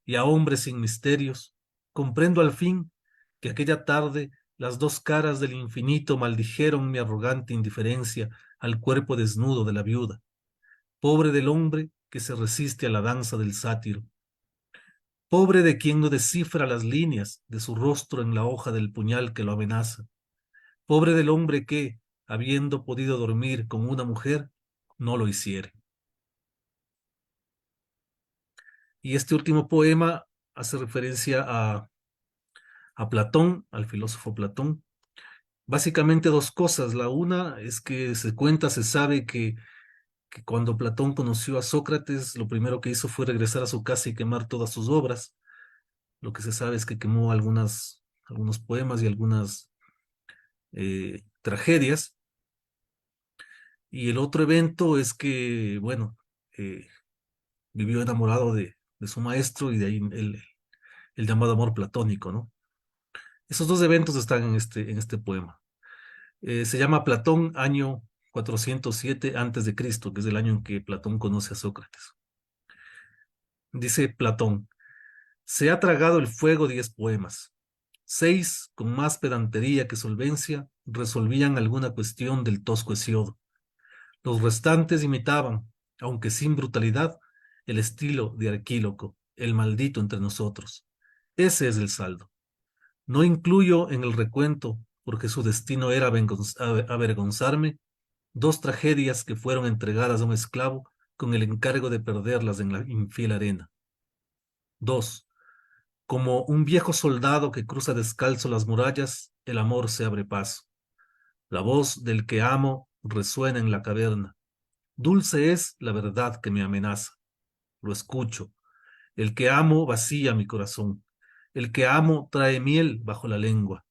y a hombres sin misterios, comprendo al fin que aquella tarde las dos caras del infinito maldijeron mi arrogante indiferencia al cuerpo desnudo de la viuda. Pobre del hombre que se resiste a la danza del sátiro. Pobre de quien no descifra las líneas de su rostro en la hoja del puñal que lo amenaza. Pobre del hombre que, habiendo podido dormir con una mujer, no lo hiciere. Y este último poema hace referencia a Platón, al filósofo Platón. Básicamente dos cosas. La una es que se cuenta, se sabe que cuando Platón conoció a Sócrates, lo primero que hizo fue regresar a su casa y quemar todas sus obras. Lo que se sabe es que quemó algunos poemas y algunas tragedias. Y el otro evento es que, bueno, eh, vivió enamorado de su maestro y de ahí el llamado amor platónico, ¿no? Esos dos eventos están en este poema. Se llama Platón, año 407 antes de Cristo, que es el año en que Platón conoce a Sócrates. Dice Platón: se ha tragado el fuego 10 poemas. 6, con más pedantería que solvencia, resolvían alguna cuestión del tosco Hesiodo. Los restantes imitaban, aunque sin brutalidad, el estilo de Arquíloco, el maldito entre nosotros. Ese es el saldo. No incluyo en el recuento, porque su destino era avergonzarme, 2 tragedias que fueron entregadas a un esclavo con el encargo de perderlas en la infiel arena. 2. Como un viejo soldado que cruza descalzo las murallas, el amor se abre paso. La voz del que amo resuena en la caverna. Dulce es la verdad que me amenaza. Lo escucho. El que amo vacía mi corazón. El que amo trae miel bajo la lengua.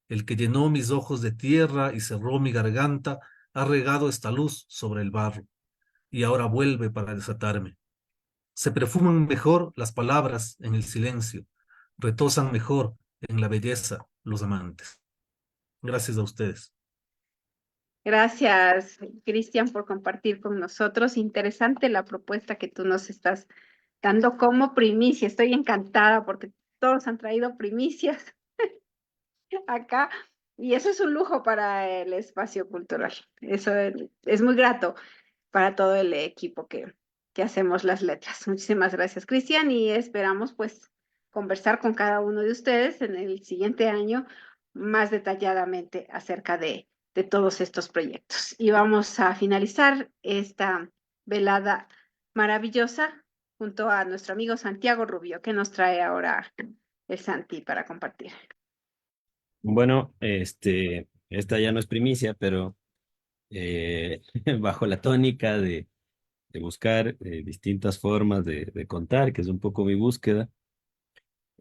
El que llenó mis ojos de tierra y cerró mi garganta ha regado esta luz sobre el barro, y ahora vuelve para desatarme. Se perfuman mejor las palabras en el silencio, retosan mejor en la belleza los amantes. Gracias a ustedes. Gracias, Cristian, por compartir con nosotros. Interesante la propuesta que tú nos estás dando como primicia. Estoy encantada porque todos han traído primicias acá y eso es un lujo para el espacio cultural. Eso es muy grato para todo el equipo que hacemos las letras. Muchísimas gracias, Cristian, y esperamos pues conversar con cada uno de ustedes en el siguiente año más detalladamente acerca de todos estos proyectos. Y vamos a finalizar esta velada maravillosa junto a nuestro amigo Santiago Rubio, que nos trae ahora el Santi para compartir. Bueno, esta ya no es primicia, pero bajo la tónica de buscar distintas formas de contar, que es un poco mi búsqueda,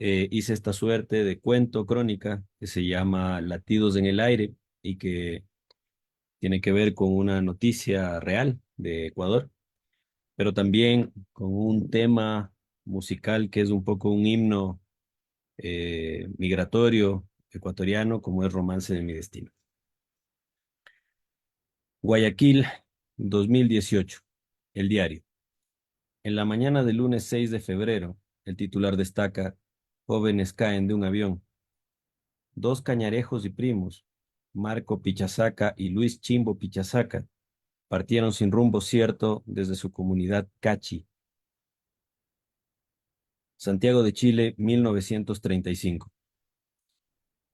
hice esta suerte de cuento, crónica, que se llama Latidos en el Aire y que tiene que ver con una noticia real de Ecuador, pero también con un tema musical que es un poco un himno migratorio ecuatoriano, como es Romance de mi destino. Guayaquil, 2018. El diario. En la mañana del lunes 6 de febrero, el titular destaca: jóvenes caen de un avión. Dos cañarejos y primos, Marco Pichazaca y Luis Chimbo Pichazaca, partieron sin rumbo cierto desde su comunidad Cachi. Santiago de Chile, 1935.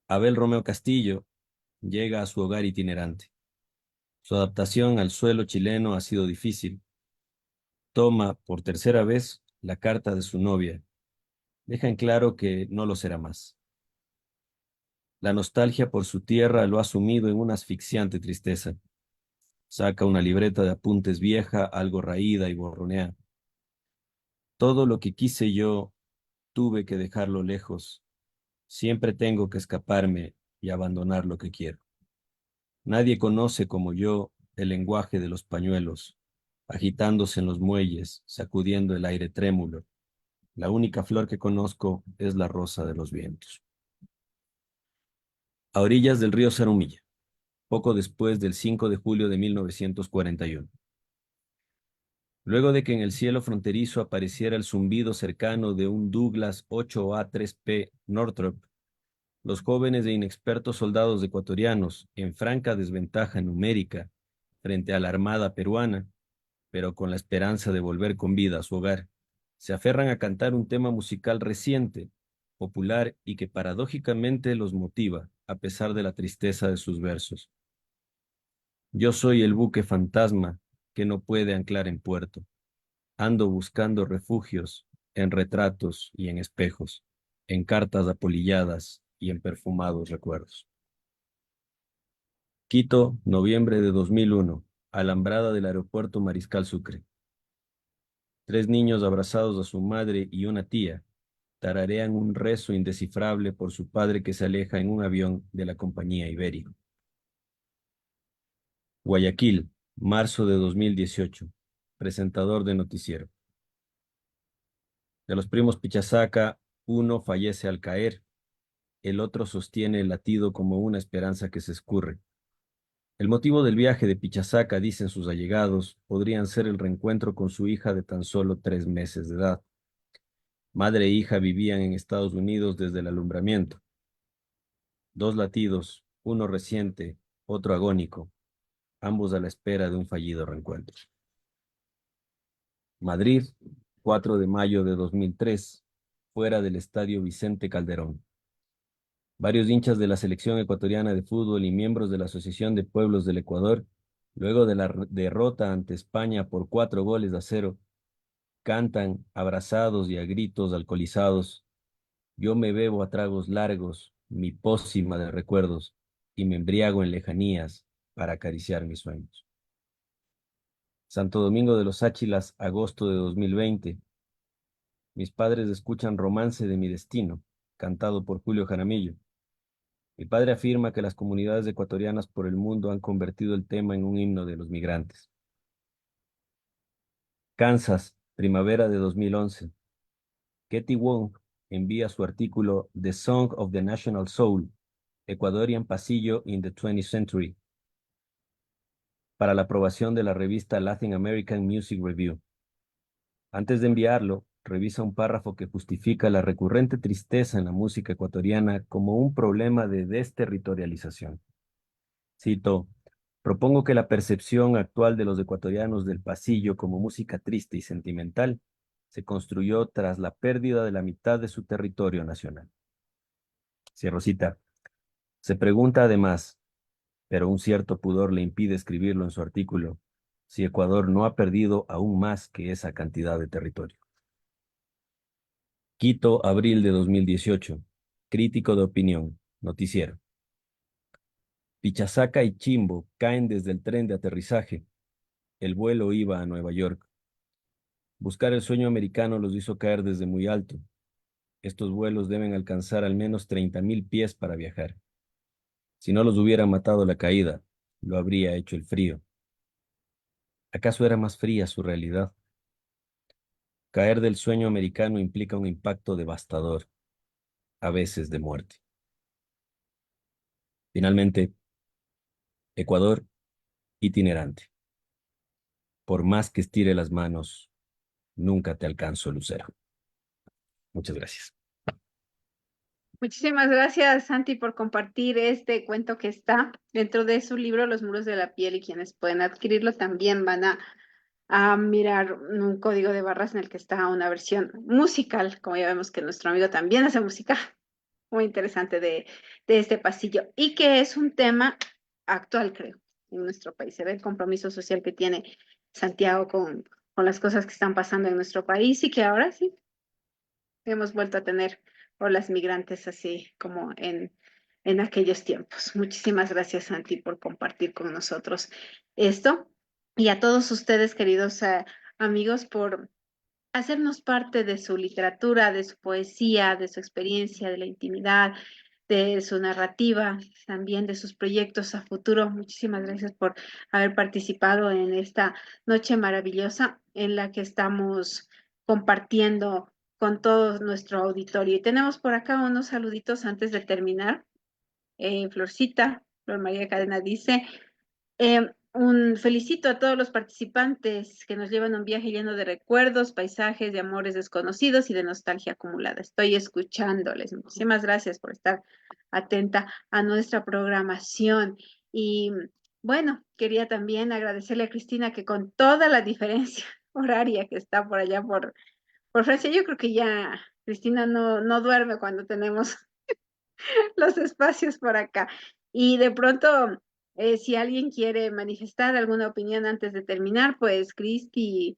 Abel Romeo Castillo llega a su hogar itinerante. Su adaptación al suelo chileno ha sido difícil. Toma por tercera vez la carta de su novia. Deja en claro que no lo será más. La nostalgia por su tierra lo ha sumido en una asfixiante tristeza. Saca una libreta de apuntes vieja, algo raída y borronea. Todo lo que quise yo, tuve que dejarlo lejos. Siempre tengo que escaparme y abandonar lo que quiero. Nadie conoce como yo el lenguaje de los pañuelos, agitándose en los muelles, sacudiendo el aire trémulo. La única flor que conozco es la rosa de los vientos. A orillas del río Zarumilla, poco después del 5 de julio de 1941. Luego de que en el cielo fronterizo apareciera el zumbido cercano de un Douglas 8A3P Northrop, los jóvenes e inexpertos soldados ecuatorianos, en franca desventaja numérica frente a la armada peruana, pero con la esperanza de volver con vida a su hogar, se aferran a cantar un tema musical reciente, popular y que paradójicamente los motiva, a pesar de la tristeza de sus versos. Yo soy el buque fantasma que no puede anclar en puerto. Ando buscando refugios en retratos y en espejos, en cartas apolilladas y en perfumados recuerdos. Quito, noviembre de 2001, alambrada del aeropuerto Mariscal Sucre. 3 niños abrazados a su madre y una tía tararean un rezo indescifrable por su padre que se aleja en un avión de la compañía Iberia. Guayaquil, marzo de 2018. Presentador de noticiero. De los primos Pichazaca, uno fallece al caer, el otro sostiene el latido como una esperanza que se escurre. El motivo del viaje de Pichazaca, dicen sus allegados, podrían ser el reencuentro con su hija de tan solo 3 meses de edad. Madre e hija vivían en Estados Unidos desde el alumbramiento. 2 latidos, uno reciente, otro agónico, ambos a la espera de un fallido reencuentro. Madrid, 4 de mayo de 2003, fuera del Estadio Vicente Calderón. Varios hinchas de la selección ecuatoriana de fútbol y miembros de la Asociación de Pueblos del Ecuador, luego de la derrota ante España por 4-0, cantan, abrazados y a gritos alcoholizados: yo me bebo a tragos largos mi pócima de recuerdos y me embriago en lejanías para acariciar mis sueños. Santo Domingo de los Áchilas, agosto de 2020. Mis padres escuchan Romance de mi destino, cantado por Julio Jaramillo. Mi padre afirma que las comunidades ecuatorianas por el mundo han convertido el tema en un himno de los migrantes. Kansas, primavera de 2011. Ketty Wong envía su artículo The Song of the National Soul, Ecuadorian Pasillo in the 20th Century, para la aprobación de la revista Latin American Music Review. Antes de enviarlo, revisa un párrafo que justifica la recurrente tristeza en la música ecuatoriana como un problema de desterritorialización. Cito: propongo que la percepción actual de los ecuatorianos del pasillo como música triste y sentimental se construyó tras la pérdida de la mitad de su territorio nacional. Cierro cita. Se pregunta además, pero un cierto pudor le impide escribirlo en su artículo, si Ecuador no ha perdido aún más que esa cantidad de territorio. Quito, abril de 2018. Crítico de opinión. Noticiero. Pichazaca y Chimbo caen desde el tren de aterrizaje. El vuelo iba a Nueva York. Buscar el sueño americano los hizo caer desde muy alto. Estos vuelos deben alcanzar al menos 30.000 pies para viajar. Si no los hubiera matado la caída, lo habría hecho el frío. ¿Acaso era más fría su realidad? Caer del sueño americano implica un impacto devastador, a veces de muerte. Finalmente, Ecuador itinerante. Por más que estire las manos, nunca te alcanzo, Lucero. Muchas gracias. Muchísimas gracias, Santi, por compartir este cuento que está dentro de su libro Los muros de la piel, y quienes pueden adquirirlo también van a mirar un código de barras en el que está una versión musical, como ya vemos que nuestro amigo también hace música, muy interesante de este pasillo, y que es un tema actual, creo, en nuestro país. Se ve el compromiso social que tiene Santiago con las cosas que están pasando en nuestro país, y que ahora sí hemos vuelto a tener olas migrantes así como en aquellos tiempos. Muchísimas gracias, Santi, por compartir con nosotros esto, y a todos ustedes, queridos amigos, por hacernos parte de su literatura, de su poesía, de su experiencia, de la intimidad, de su narrativa, también de sus proyectos a futuro. Muchísimas gracias por haber participado en esta noche maravillosa en la que estamos compartiendo con todo nuestro auditorio. Y tenemos por acá unos saluditos antes de terminar. Florcita, Flor María Cadena dice: un felicito a todos los participantes que nos llevan un viaje lleno de recuerdos, paisajes, de amores desconocidos y de nostalgia acumulada. Estoy escuchándoles. Muchísimas gracias por estar atenta a nuestra programación. Y bueno, quería también agradecerle a Cristina, que con toda la diferencia horaria que está por allá por Francia, yo creo que ya Cristina no duerme cuando tenemos los espacios por acá. Y de pronto, si alguien quiere manifestar alguna opinión antes de terminar, pues Cristi,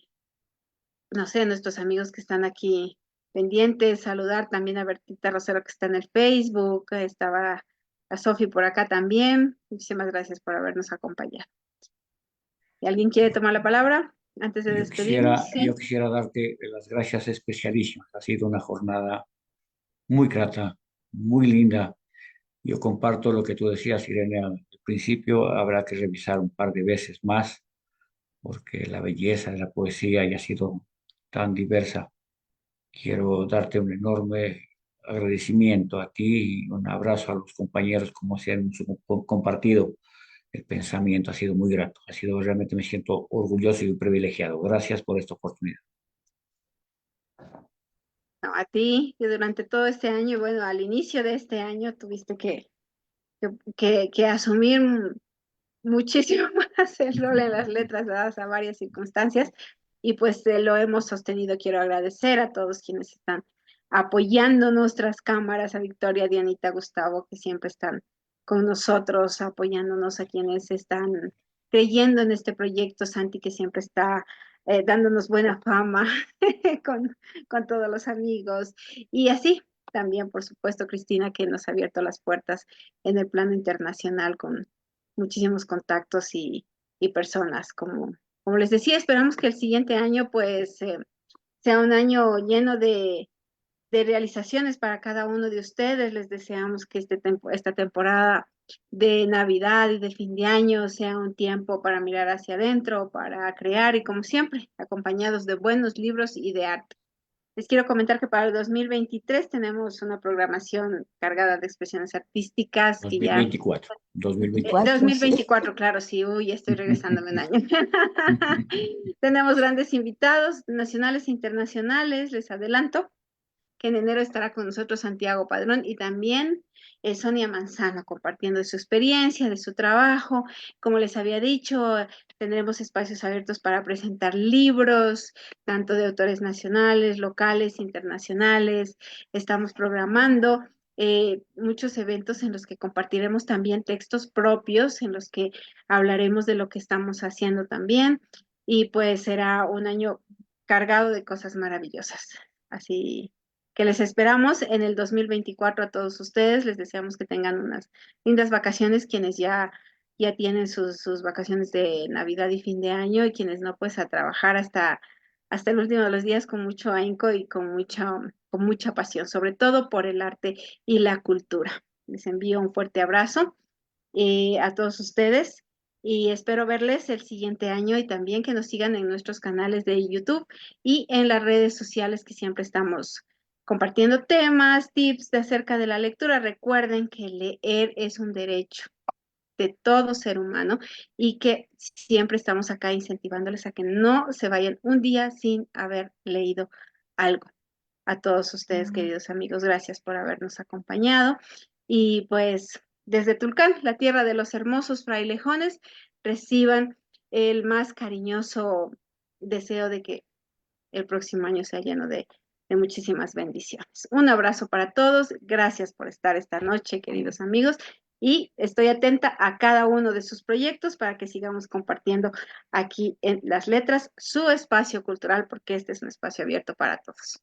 no sé, nuestros amigos que están aquí pendientes, saludar también a Bertita Rosero, que está en el Facebook, estaba a Sofi por acá también. Muchísimas gracias por habernos acompañado. ¿Y alguien quiere tomar la palabra antes de despedirnos? Sí. Yo quisiera darte las gracias especialísimas. Ha sido una jornada muy grata, muy linda. Yo comparto lo que tú decías, Irene, al principio. Habrá que revisar un par de veces más, porque la belleza de la poesía ya ha sido tan diversa. Quiero darte un enorme agradecimiento a ti y un abrazo a los compañeros, como si hemos compartido el pensamiento. Ha sido muy grato, ha sido realmente, me siento orgulloso y privilegiado. Gracias por esta oportunidad. No, a ti, que durante todo este año, bueno, al inicio de este año tuviste que asumir muchísimo más el rol en las letras, dadas a varias circunstancias, y pues lo hemos sostenido. Quiero agradecer a todos quienes están apoyando nuestras cámaras, a Victoria, Dianita, Gustavo, que siempre están con nosotros, apoyándonos, a quienes están creyendo en este proyecto, Santi, que siempre está dándonos buena fama con, con todos los amigos, y así también, por supuesto, Cristina, que nos ha abierto las puertas en el plano internacional con muchísimos contactos y personas. Como les decía, esperamos que el siguiente año pues sea un año lleno de realizaciones para cada uno de ustedes. Les deseamos que esta temporada de Navidad y de fin de año sea un tiempo para mirar hacia adentro, para crear, y como siempre, acompañados de buenos libros y de arte. Les quiero comentar que para el 2023 tenemos una programación cargada de expresiones artísticas que ya... 2024, 2024. 2024, claro, sí, uy, estoy regresándome un año. Tenemos grandes invitados nacionales e internacionales, les adelanto que en enero estará con nosotros Santiago Padrón, y también Sonia Manzano, compartiendo de su experiencia, de su trabajo. Como les había dicho, tendremos espacios abiertos para presentar libros, tanto de autores nacionales, locales, internacionales. Estamos programando muchos eventos en los que compartiremos también textos propios, en los que hablaremos de lo que estamos haciendo también, y pues será un año cargado de cosas maravillosas. Así que les esperamos en el 2024 a todos ustedes. Les deseamos que tengan unas lindas vacaciones, quienes ya tienen sus vacaciones de Navidad y fin de año, y quienes no, pues a trabajar hasta el último de los días con mucho ahínco y con mucho con mucha pasión, sobre todo por el arte y la cultura. Les envío un fuerte abrazo a todos ustedes y espero verles el siguiente año y también que nos sigan en nuestros canales de YouTube y en las redes sociales que siempre estamos compartiendo temas, tips de acerca de la lectura. Recuerden que leer es un derecho de todo ser humano y que siempre estamos acá incentivándoles a que no se vayan un día sin haber leído algo. A todos ustedes, queridos amigos, gracias por habernos acompañado. Y pues desde Tulcán, la tierra de los hermosos frailejones, reciban el más cariñoso deseo de que el próximo año sea lleno de muchísimas bendiciones. Un abrazo para todos. Gracias por estar esta noche, queridos amigos. Y estoy atenta a cada uno de sus proyectos para que sigamos compartiendo aquí en Las Letras su espacio cultural, porque este es un espacio abierto para todos.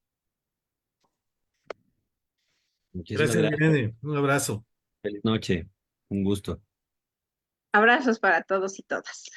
Muchísimas Gracias, gracias. Irene. Un abrazo. Feliz noche. Un gusto. Abrazos para todos y todas.